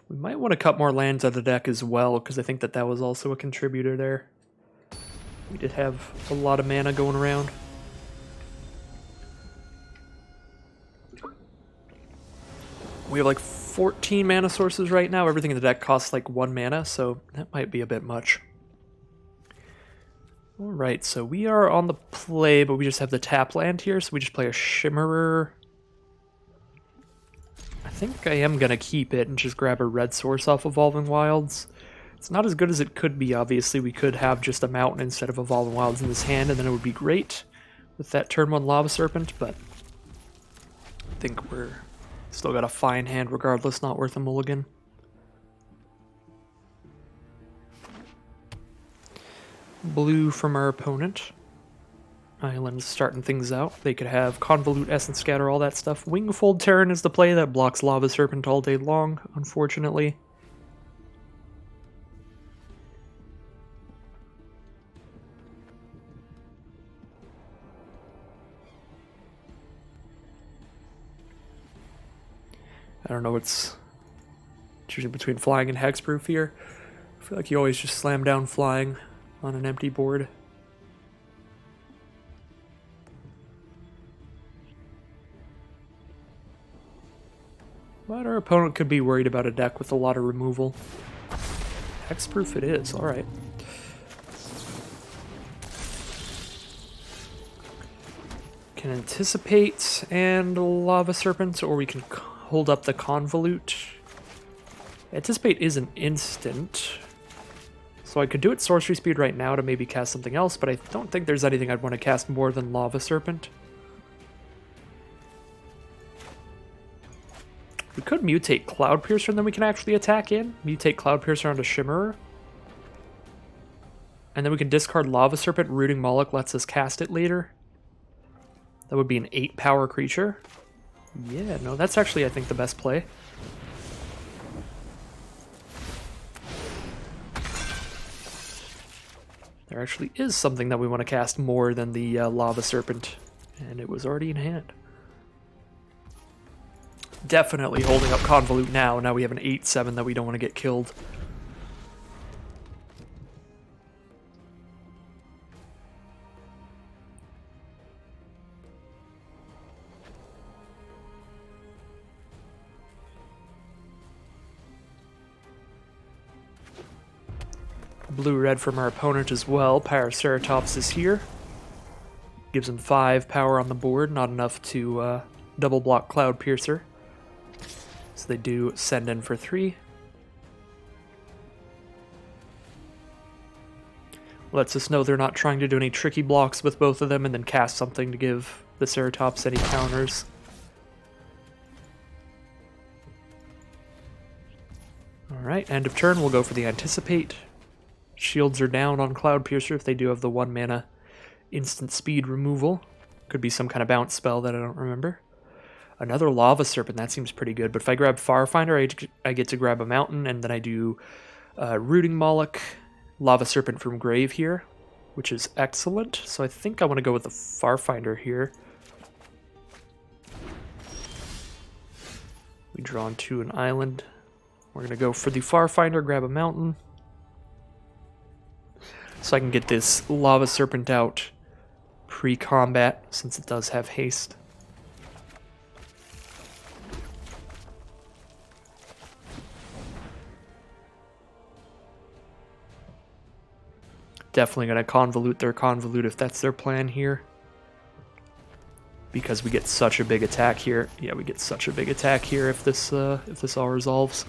We might want to cut more lands out of the deck as well, because I think that was also a contributor there. We did have a lot of mana going around. We have like 14 mana sources right now. Everything in the deck costs like 1 mana, so that might be a bit much. Alright, so we are on the play, but we just have the tap land here, so we just play a Shimmerer. I think I am going to keep it and just grab a red source off Evolving Wilds. It's not as good as it could be, obviously. We could have just a mountain instead of Evolving Wilds in this hand, and then it would be great with that turn 1 Lava Serpent, but I think we're still got a fine hand regardless, not worth a mulligan. Blue from our opponent. Islands starting things out. They could have Convolute, Essence Scatter, all that stuff. Wingfold Terran is the play that blocks Lava Serpent all day long, unfortunately. I don't know what's choosing between flying and hexproof here. I feel like you always just slam down flying on an empty board. But our opponent could be worried about a deck with a lot of removal. Hexproof it is, alright. Can anticipate and Lava Serpent, or we can hold up the Convolute. Anticipate is an instant, so I could do it sorcery speed right now to maybe cast something else, but I don't think there's anything I'd want to cast more than Lava Serpent. We could mutate Cloud Piercer and then we can actually attack in. Mutate Cloud Piercer onto Shimmerer. And then we can discard Lava Serpent. Rooting Moloch lets us cast it later. That would be an 8-power creature. Yeah, no, that's actually, I think, the best play. There actually is something that we want to cast more than the Lava Serpent. And it was already in hand. Definitely holding up Convolute now. Now we have an 8/7 that we don't want to get killed. Blue-red from our opponent as well. Pyroceratops is here. Gives him 5 power on the board, not enough to double block Cloud Piercer. So they do send in for 3. Lets us know they're not trying to do any tricky blocks with both of them and then cast something to give the Ceratops any counters. Alright, end of turn, we'll go for the Anticipate. Shields are down on Cloud Piercer if they do have the 1 mana instant speed removal. Could be some kind of bounce spell that I don't remember. Another Lava Serpent, that seems pretty good. But if I grab Farfinder, I get to grab a mountain, and then I do Rooting Moloch, Lava Serpent from Grave here, which is excellent. So I think I want to go with the Farfinder here. We draw onto an island. We're going to go for the Farfinder, grab a mountain. So I can get this Lava Serpent out pre-combat, since it does have haste. Definitely going to convolute their convolute if that's their plan here. Because we get such a big attack here. Yeah, we get such a big attack here if this all resolves.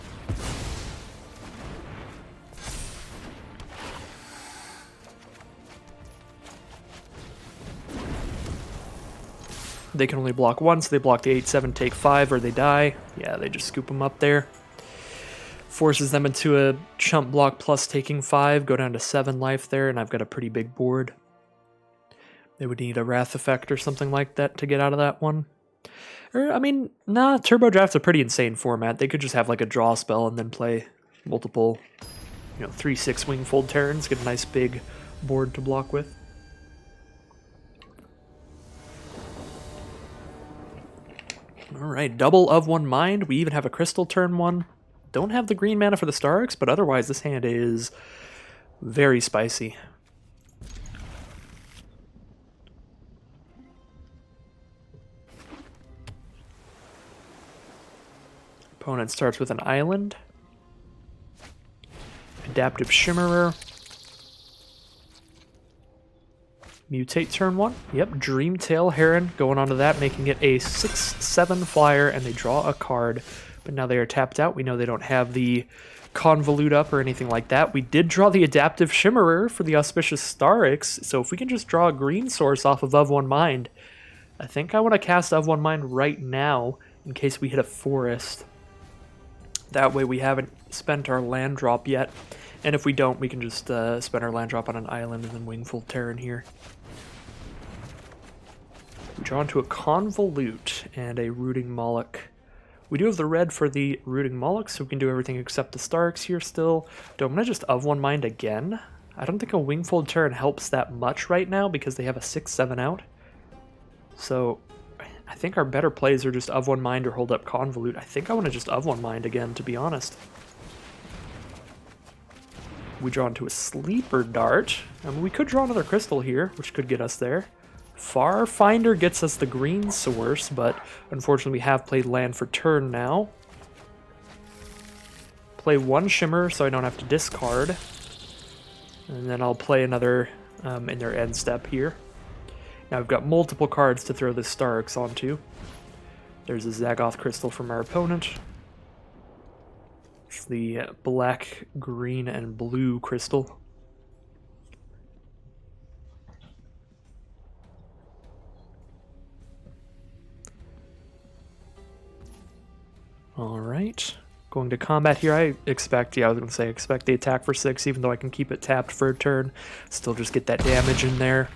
They can only block once. They block the 8/7, take 5, or they die. Yeah, they just scoop them up there. Forces them into a chump block plus taking 5, go down to 7 life there, and I've got a pretty big board. They would need a Wrath effect or something like that to get out of that one. Or, I mean, nah, Turbo Draft's a pretty insane format. They could just have like a draw spell and then play multiple, 3/6 Wingfold Terrans, get a nice big board to block with. Alright, double of 1 mind. We even have a Crystal turn 1. Don't have the green mana for the Starks, but otherwise this hand is very spicy. Opponent starts with an island. Adaptive Shimmerer. Mutate turn 1. Yep, Dreamtail Heron going onto that, making it a 6/7 flyer, and they draw a card. But now they are tapped out. We know they don't have the Convolute up or anything like that. We did draw the Adaptive Shimmerer for the Auspicious Starix, so if we can just draw a green source off of 1 Mind, I think I want to cast of 1 Mind right now in case we hit a forest. That way we haven't spent our land drop yet. And if we don't, we can just spend our land drop on an island and then Wingfold Terran here. We draw into a Convolute and a Rooting Moloch. We do have the red for the Rooting Moloch, so we can do everything except the Starks here still. I'm going to just of one mind again. I don't think a Wingfold turn helps that much right now because they have a 6-7 out. So I think our better plays are just of one mind or hold up Convolute. I think I want to just of one mind again, to be honest. We draw into a Sleeper Dart. We could draw another Crystal here, which could get us there. Farfinder gets us the green source, but unfortunately we have played land for turn now. Play one Shimmer so I don't have to discard. And then I'll play another in their end step here. Now I've got multiple cards to throw the Starks onto. There's a Zagoth Crystal from our opponent. It's the black, green, and blue crystal. Alright, going to combat here. I expect the attack for 6, even though I can keep it tapped for a turn. Still just get that damage in there.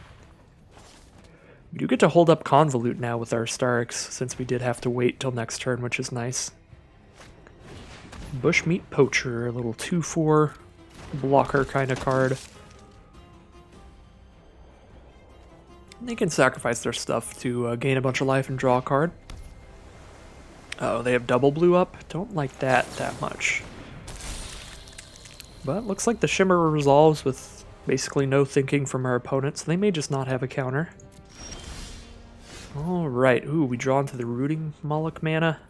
We do get to hold up Convolute now with our Starks, since we did have to wait till next turn, which is nice. Bushmeat Poacher, a little 2/4 blocker kind of card. They can sacrifice their stuff to gain a bunch of life and draw a card. Oh, they have double blue up? Don't like that much. But looks like the Shimmer resolves with basically no thinking from our opponents. They may just not have a counter. Alright, ooh, we draw into the Rooting Moloch mana.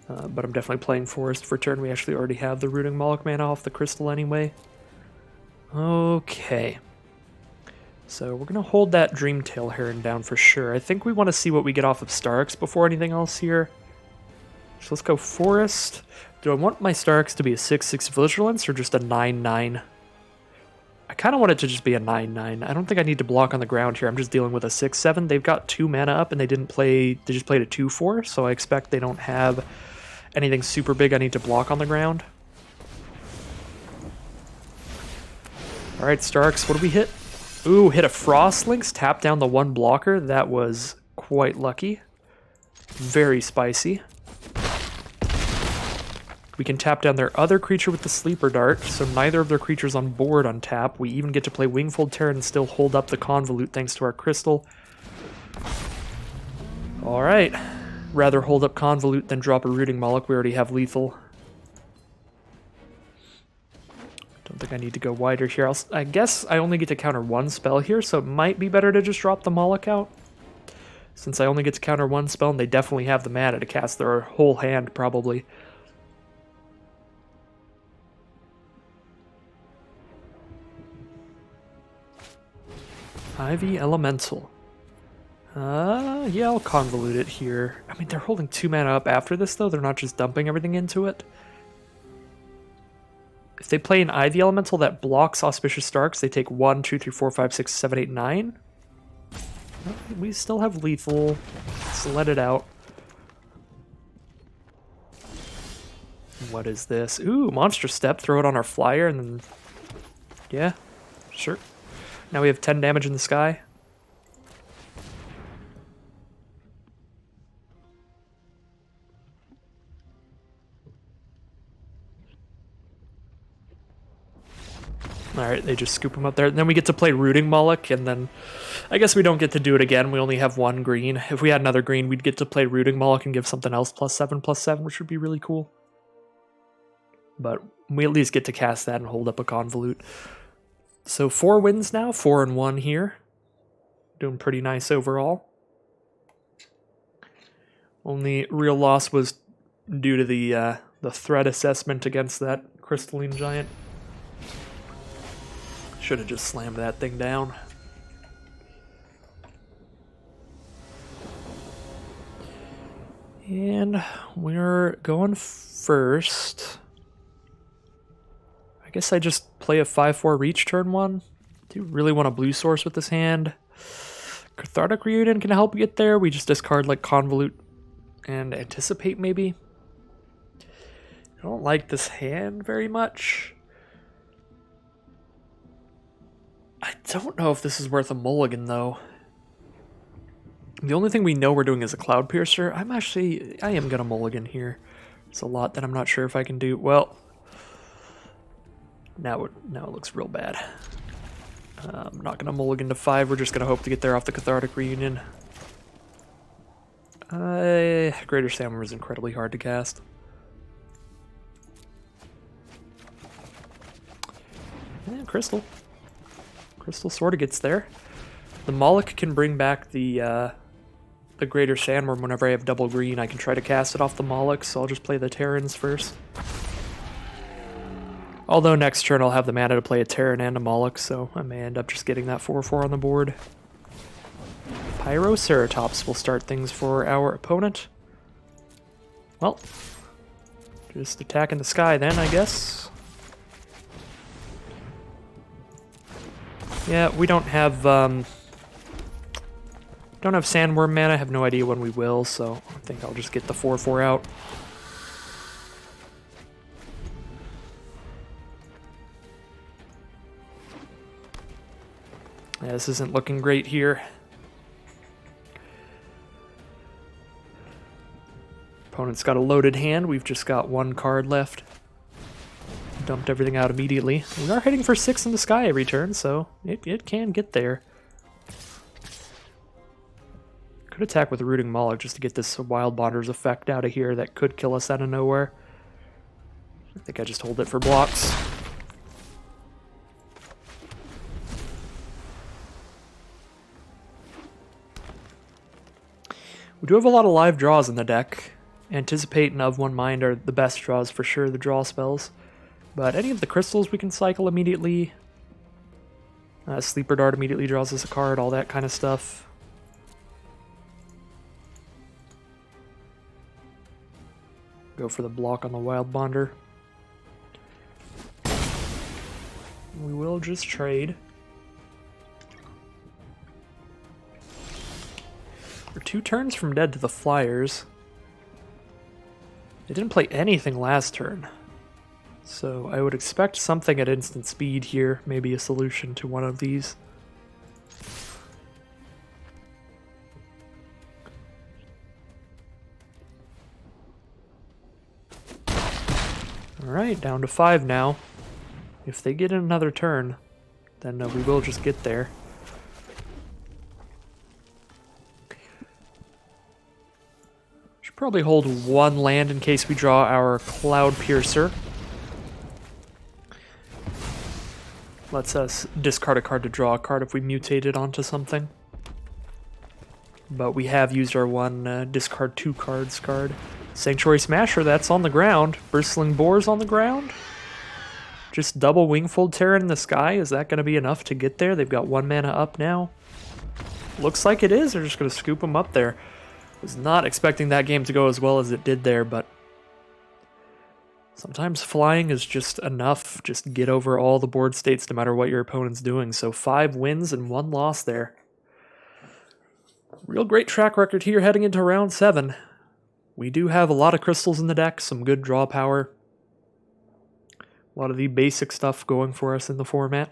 But I'm definitely playing Forest for turn. We actually already have the Rooting Moloch mana off the crystal anyway. Okay. So we're going to hold that Dreamtail Heron down for sure. I think we want to see what we get off of Starks before anything else here. So let's go Forest. Do I want my Starks to be a 6/6 Vigilance or just a 9/9? I kind of want it to just be a 9/9. I don't think I need to block on the ground here. I'm just dealing with a 6/7. They've got 2 mana up and they just played a 2/4, so I expect they don't have anything super big I need to block on the ground. Alright, Starks, what do we hit? Ooh, hit a Frostlynx, tap down the 1 blocker. That was quite lucky. Very spicy. We can tap down their other creature with the Sleeper Dart, so neither of their creatures on board untap. We even get to play Wingfold Terran and still hold up the Convolute thanks to our Crystal. Alright. Rather hold up Convolute than drop a Rooting Moloch. We already have lethal. Don't think I need to go wider here. I guess I only get to counter 1 spell here, so it might be better to just drop the Moloch out. Since I only get to counter 1 spell, and they definitely have the mana to cast their whole hand, probably. Ivy Elemental. Yeah, I'll Convolute it here. I mean, they're holding 2 mana up after this, though. They're not just dumping everything into it. If they play an Ivy Elemental that blocks Auspicious Starks, they take 1, 2, 3, 4, 5, 6, 7, 8, 9. Well, we still have lethal. Let's let it out. What is this? Ooh, Monster Step. Throw it on our flyer and then... Yeah, sure. Now we have 10 damage in the sky. Alright, they just scoop them up there. And then we get to play Rooting Moloch, and then I guess we don't get to do it again. We only have 1 green. If we had another green, we'd get to play Rooting Moloch and give something else +7/+7, which would be really cool. But we at least get to cast that and hold up a Convolute. So 4 wins now, 4-1 here. Doing pretty nice overall. Only real loss was due to the threat assessment against that Crystalline Giant. Should have just slammed that thing down. And we're going first. I guess I just play a 5/4 reach turn 1. Do really want a blue source with this hand. Cathartic Reunion can help get there. We just discard like Convolute and Anticipate maybe. I don't like this hand very much. I don't know if this is worth a mulligan though. The only thing we know we're doing is a Cloud Piercer. I am going to mulligan here. It's a lot that I'm not sure if I can do. Well, now it looks real bad. I'm not going to mulligan to 5. We're just going to hope to get there off the Cathartic Reunion. Greater Sandworm is incredibly hard to cast. Yeah, Crystal. Crystal sort of gets there. The Moloch can bring back the Greater Sandworm whenever I have double green. I can try to cast it off the Moloch, so I'll just play the Terrans first. Although next turn I'll have the mana to play a Terran and a Moloch, so I may end up just getting that 4/4 on the board. Pyroceratops will start things for our opponent. Well, just attacking the sky then, I guess. Yeah, we don't have Sandworm mana. I have no idea when we will, so I think I'll just get the 4/4 out. Yeah, this isn't looking great here. Opponent's got a loaded hand. We've just got one card left. Dumped everything out immediately. We are hitting for 6 in the sky every turn, so it can get there. Could attack with Rooting Moloch just to get this Wild Bonder's effect out of here that could kill us out of nowhere. I think I just hold it for blocks. We do have a lot of live draws in the deck. Anticipate and Of One Mind are the best draws for sure, the draw spells. But any of the crystals we can cycle immediately. Sleeper Dart immediately draws us a card, all that kind of stuff. Go for the block on the Wild Bonder. We will just trade. We're 2 turns from dead to the Flyers. They didn't play anything last turn. So I would expect something at instant speed here, maybe a solution to one of these. Alright, down to 5 now. If they get in another turn, then we will just get there. Should probably hold 1 land in case we draw our Cloud Piercer. Lets us discard a card to draw a card if we mutate it onto something. But we have used our 1 discard 2 cards card. Sanctuary Smasher, that's on the ground. Bristling Boar's on the ground. Just double Wingfold Terran in the sky. Is that going to be enough to get there? They've got 1 mana up now. Looks like it is. They're just going to scoop them up there. Was not expecting that game to go as well as it did there, but sometimes flying is just enough. Just get over all the board states no matter what your opponent's doing. So 5 wins and 1 loss there. Real great track record here heading into round 7. We do have a lot of crystals in the deck, some good draw power. A lot of the basic stuff going for us in the format.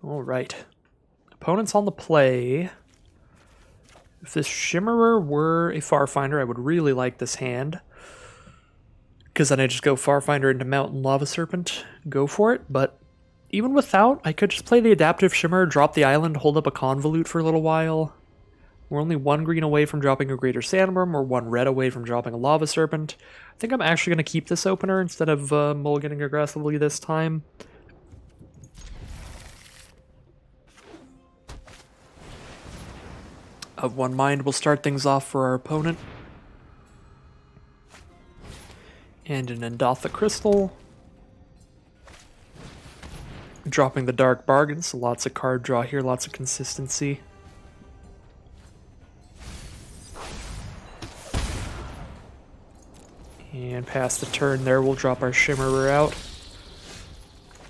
Alright. Opponents on the play. If this Shimmerer were a Farfinder, I would really like this hand. Because then I just go Farfinder into Mountain Lava Serpent. Go for it, but even without, I could just play the Adaptive Shimmer, drop the island, hold up a Convolute for a little while. We're only 1 green away from dropping a Greater Sandworm, or 1 red away from dropping a Lava Serpent. I think I'm actually going to keep this opener instead of mulliganing aggressively this time. Of One Mind will start things off for our opponent. And an Endotha Crystal. Dropping the Dark Bargain, so lots of card draw here, lots of consistency. And past the turn there, we'll drop our Shimmerer out.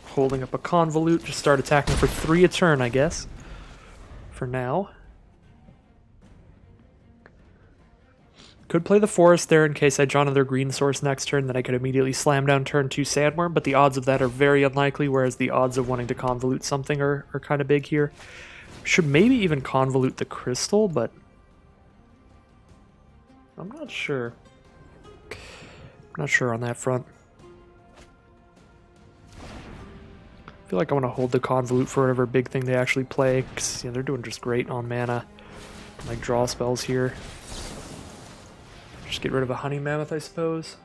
Holding up a Convolute, just start attacking for 3 a turn, I guess. For now. Could play the forest there in case I draw another green source next turn, then I could immediately slam down turn 2 Sandworm, but the odds of that are very unlikely, whereas the odds of wanting to convolute something are kind of big here. Should maybe even convolute the crystal, but I'm not sure. I'm not sure on that front. I feel like I want to hold the convolute for whatever big thing they actually play, because they're doing just great on mana. Like draw spells here. Just get rid of a Honey Mammoth, I suppose.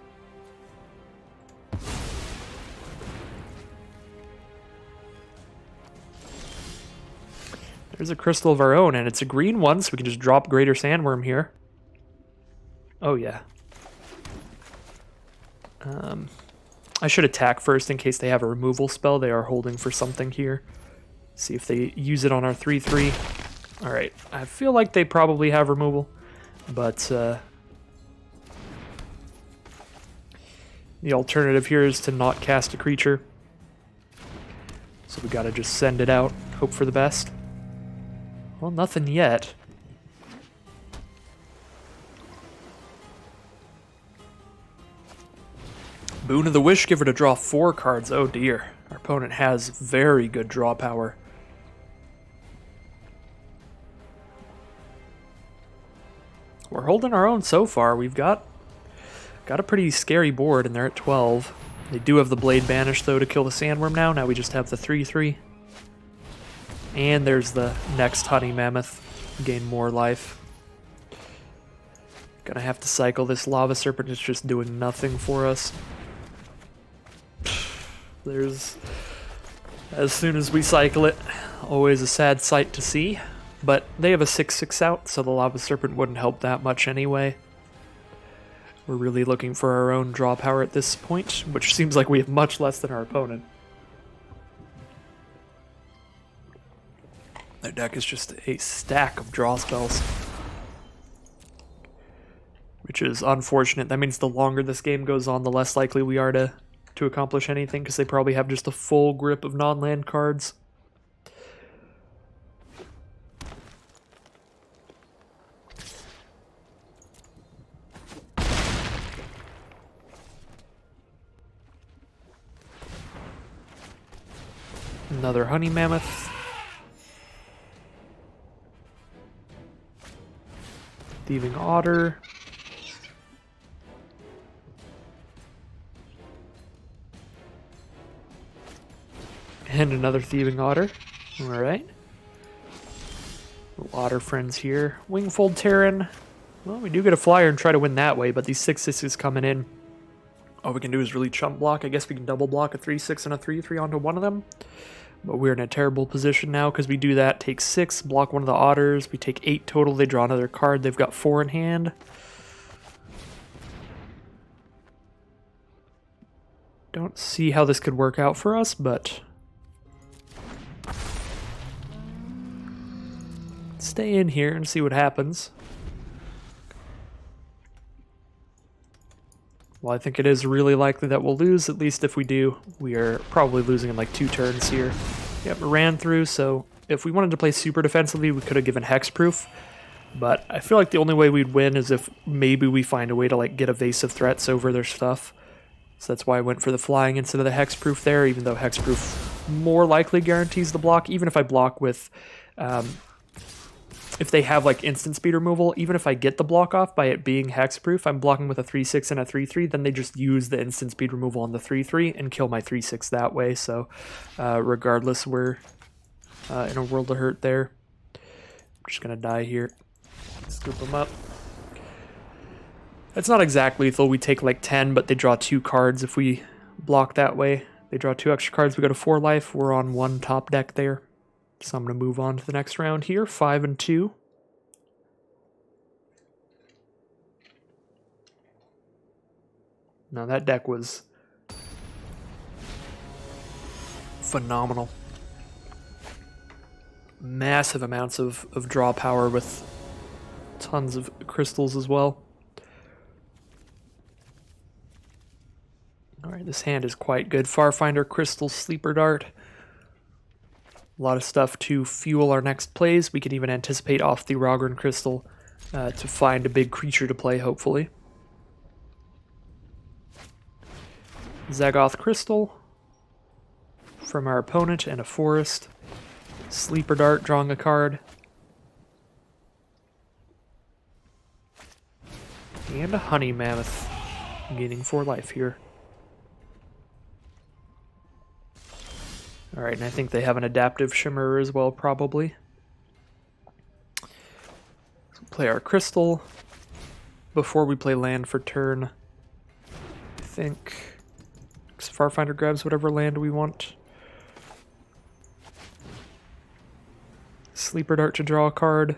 There's a crystal of our own, and it's a green one, so we can just drop Greater Sandworm here. Oh yeah. I should attack first in case they have a removal spell. They are holding for something here. See if they use it on our 3/3. Alright, I feel like they probably have removal, but the alternative here is to not cast a creature. So we gotta just send it out, hope for the best. Well, nothing yet. Boon of the Wishgiver to draw 4 cards. Oh dear. Our opponent has very good draw power. We're holding our own so far. We've got a pretty scary board, and they're at 12. They do have the Blade Banish, though, to kill the Sandworm now. Now we just have the 3/3. And there's the next Honey Mammoth. Gain more life. Gonna have to cycle this Lava Serpent. It's just doing nothing for us. There's... As soon as we cycle it, always a sad sight to see. But they have a 6/6 out, so the Lava Serpent wouldn't help that much anyway. We're really looking for our own draw power at this point, which seems like we have much less than our opponent. Their deck is just a stack of draw spells, which is unfortunate. That means the longer this game goes on, the less likely we are to accomplish anything, because they probably have just a full grip of non-land cards. Another Honey Mammoth. Thieving Otter. And another Thieving Otter. Alright. Otter friends here. Wingfold Terran. Well, we do get a flyer and try to win that way, but these 6/6s coming in. All we can do is really chump block. I guess we can double block a 3/6 and a 3/3 onto one of them. But we're in a terrible position now because we do that. Take 6, block one of the Otters. We take 8 total. They draw another card. They've got 4 in hand. Don't see how this could work out for us, but... stay in here and see what happens. Well, I think it is really likely that we'll lose. At least if we do, we are probably losing in like 2 turns here. Yep, ran through, so if we wanted to play super defensively, we could have given Hexproof. But I feel like the only way we'd win is if maybe we find a way to like get evasive threats over their stuff. So that's why I went for the flying instead of the Hexproof there, even though Hexproof more likely guarantees the block. Even if I block with... if they have like instant speed removal, even if I get the block off by it being hexproof, I'm blocking with a 3/6 and a 3/3, then they just use the instant speed removal on the 3/3 and kill my 3/6 that way. So regardless, we're in a world of hurt there. I'm just gonna die here. Scoop them up. It's not exact lethal. We take like 10, but they draw 2 cards if we block that way. They draw 2 extra cards. We go to 4 life. We're on 1 top deck there. So I'm going to move on to the next round here, 5 and 2. Now that deck was phenomenal. Massive amounts of draw power with tons of crystals as well. Alright, this hand is quite good. Farfinder, Crystal, Sleeper Dart. A lot of stuff to fuel our next plays. We can even anticipate off the Rogran Crystal to find a big creature to play, hopefully. Zagoth Crystal from our opponent and a forest. Sleeper Dart, drawing a card. And a Honey Mammoth, gaining 4 life here. Alright, and I think they have an Adaptive Shimmerer as well, probably. So play our Crystal before we play land for turn. I think Farfinder grabs whatever land we want. Sleeper Dart to draw a card.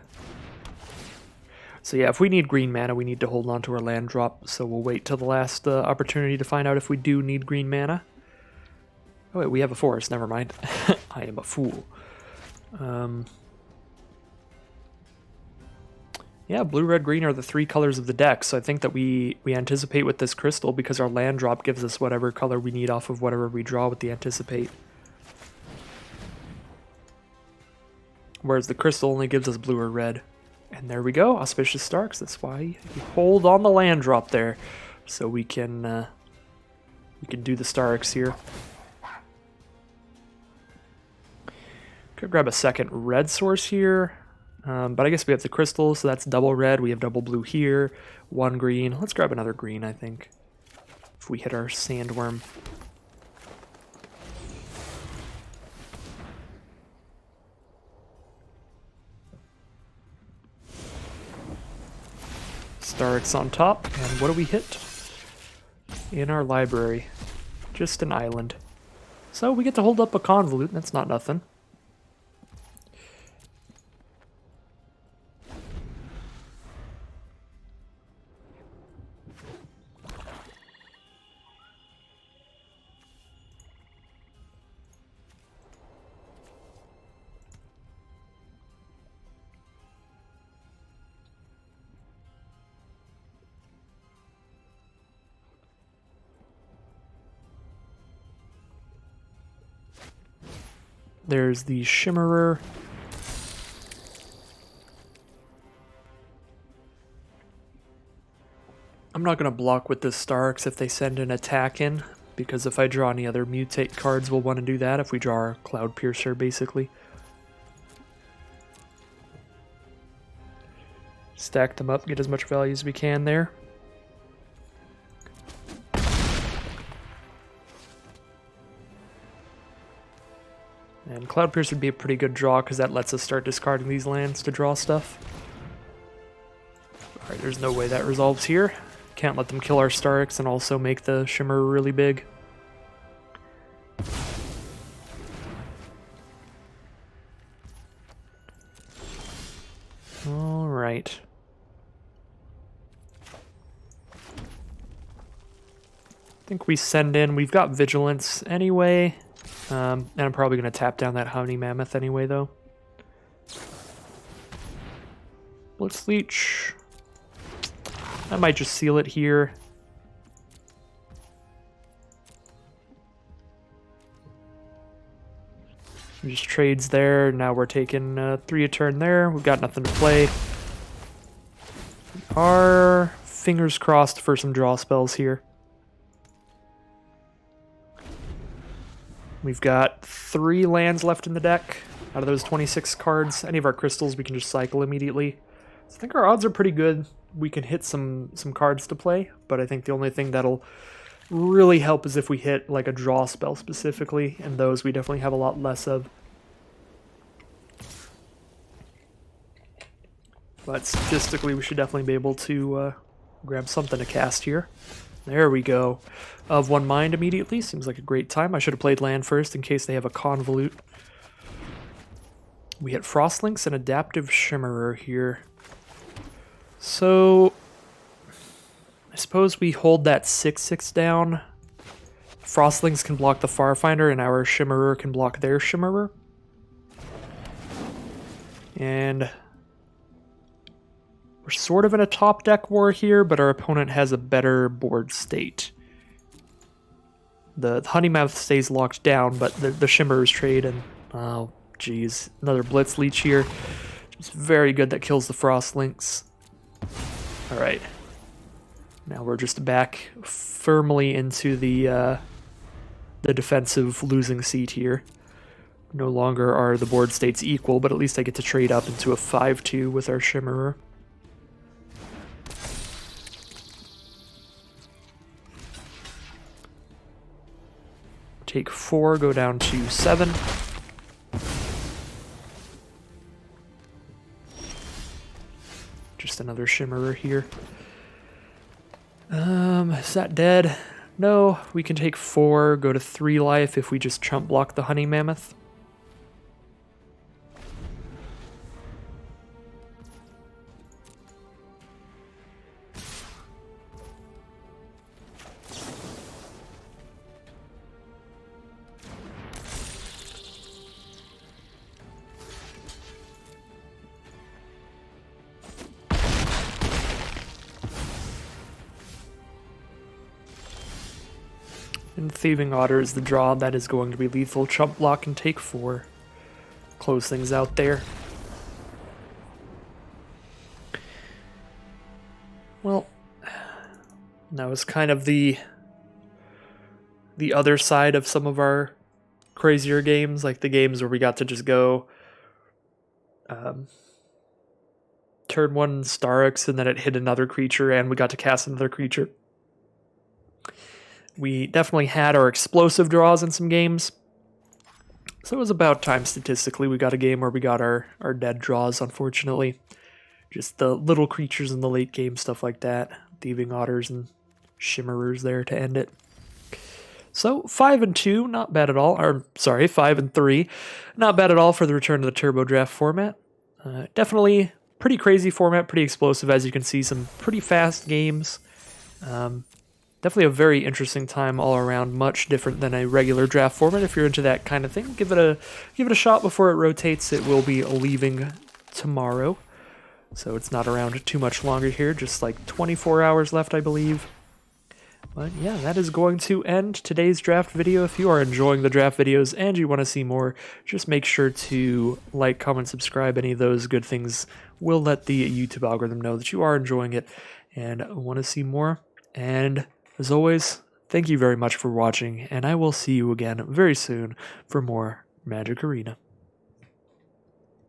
So yeah, if we need green mana, we need to hold on to our land drop, so we'll wait till the last opportunity to find out if we do need green mana. Oh wait, we have a forest, never mind. I am a fool. Yeah, blue, red, green are the 3 colors of the deck, so I think that we anticipate with this crystal because our land drop gives us whatever color we need off of whatever we draw with the anticipate. Whereas the crystal only gives us blue or red. And there we go, Auspicious Starks. That's why you hold on the land drop there, so we can do the Starks here. Could grab a second red source here, but I guess we have the crystal, so that's double red. We have double blue here, 1 green. Let's grab another green, I think, if we hit our sandworm. Starks on top, and what do we hit? In our library. Just an island. So we get to hold up a Convolute, that's not nothing. There's the Shimmerer. I'm not going to block with the Starks if they send an attack in, because if I draw any other mutate cards, we'll want to do that if we draw our Cloud Piercer, basically. Stack them up, get as much value as we can there. And Cloud Pierce would be a pretty good draw because that lets us start discarding these lands to draw stuff. Alright, there's no way that resolves here. Can't let them kill our Starks and also make the Shimmer really big. Alright. I think we send in, we've got Vigilance anyway. And I'm probably going to tap down that Honey Mammoth anyway, though. Blitz Leech. I might just seal it here. Just trades there. Now we're taking 3 a turn there. We've got nothing to play. Our fingers crossed for some draw spells here. We've got 3 lands left in the deck. Out of those 26 cards, any of our crystals we can just cycle immediately. So I think our odds are pretty good. We can hit some cards to play, but I think the only thing that'll really help is if we hit like a draw spell specifically, and those we definitely have a lot less of. But statistically, we should definitely be able to grab something to cast here. There we go. Of One Mind immediately. Seems like a great time. I should have played land first in case they have a Convolute. We hit Frostlinks and Adaptive Shimmerer here. So I suppose we hold that 6/6 down. Frostlinks can block the Farfinder and our Shimmerer can block their Shimmerer. And we're sort of in a top deck war here, but our opponent has a better board state. The Honey Mammoth stays locked down, but the Shimmerers trade, and oh, geez, another Blitz Leech here. It's very good that kills the Frostlinks. Alright. Now we're just back firmly into the defensive losing seat here. No longer are the board states equal, but at least I get to trade up into a 5-2 with our Shimmerer. Take 4, go down to 7. Just another Shimmerer here. Is that dead? No, we can take 4, go to 3 life if we just chump block the Honey Mammoth. And Thieving Otter is the draw. That is going to be lethal. Chump block and take 4. Close things out there. Well, that was kind of the other side of some of our crazier games, like the games where we got to just go turn 1 Starix and then it hit another creature and we got to cast another creature. We definitely had our explosive draws in some games. So it was about time statistically we got a game where we got our dead draws, unfortunately. Just the little creatures in the late game, stuff like that. Thieving Otters and Shimmerers there to end it. So 5-2, not bad at all. Or sorry, 5-3, not bad at all for the return to the Turbo Draft format. Definitely pretty crazy format, pretty explosive, as you can see. Some pretty fast games. Definitely a very interesting time all around, much different than a regular draft format. If you're into that kind of thing, give it a shot before it rotates. It will be leaving tomorrow, so it's not around too much longer here, just like 24 hours left, I believe. But yeah, that is going to end today's draft video. If you are enjoying the draft videos and you want to see more, just make sure to like, comment, subscribe. Any of those good things will let the YouTube algorithm know that you are enjoying it and want to see more. And as always, thank you very much for watching, and I will see you again very soon for more Magic Arena.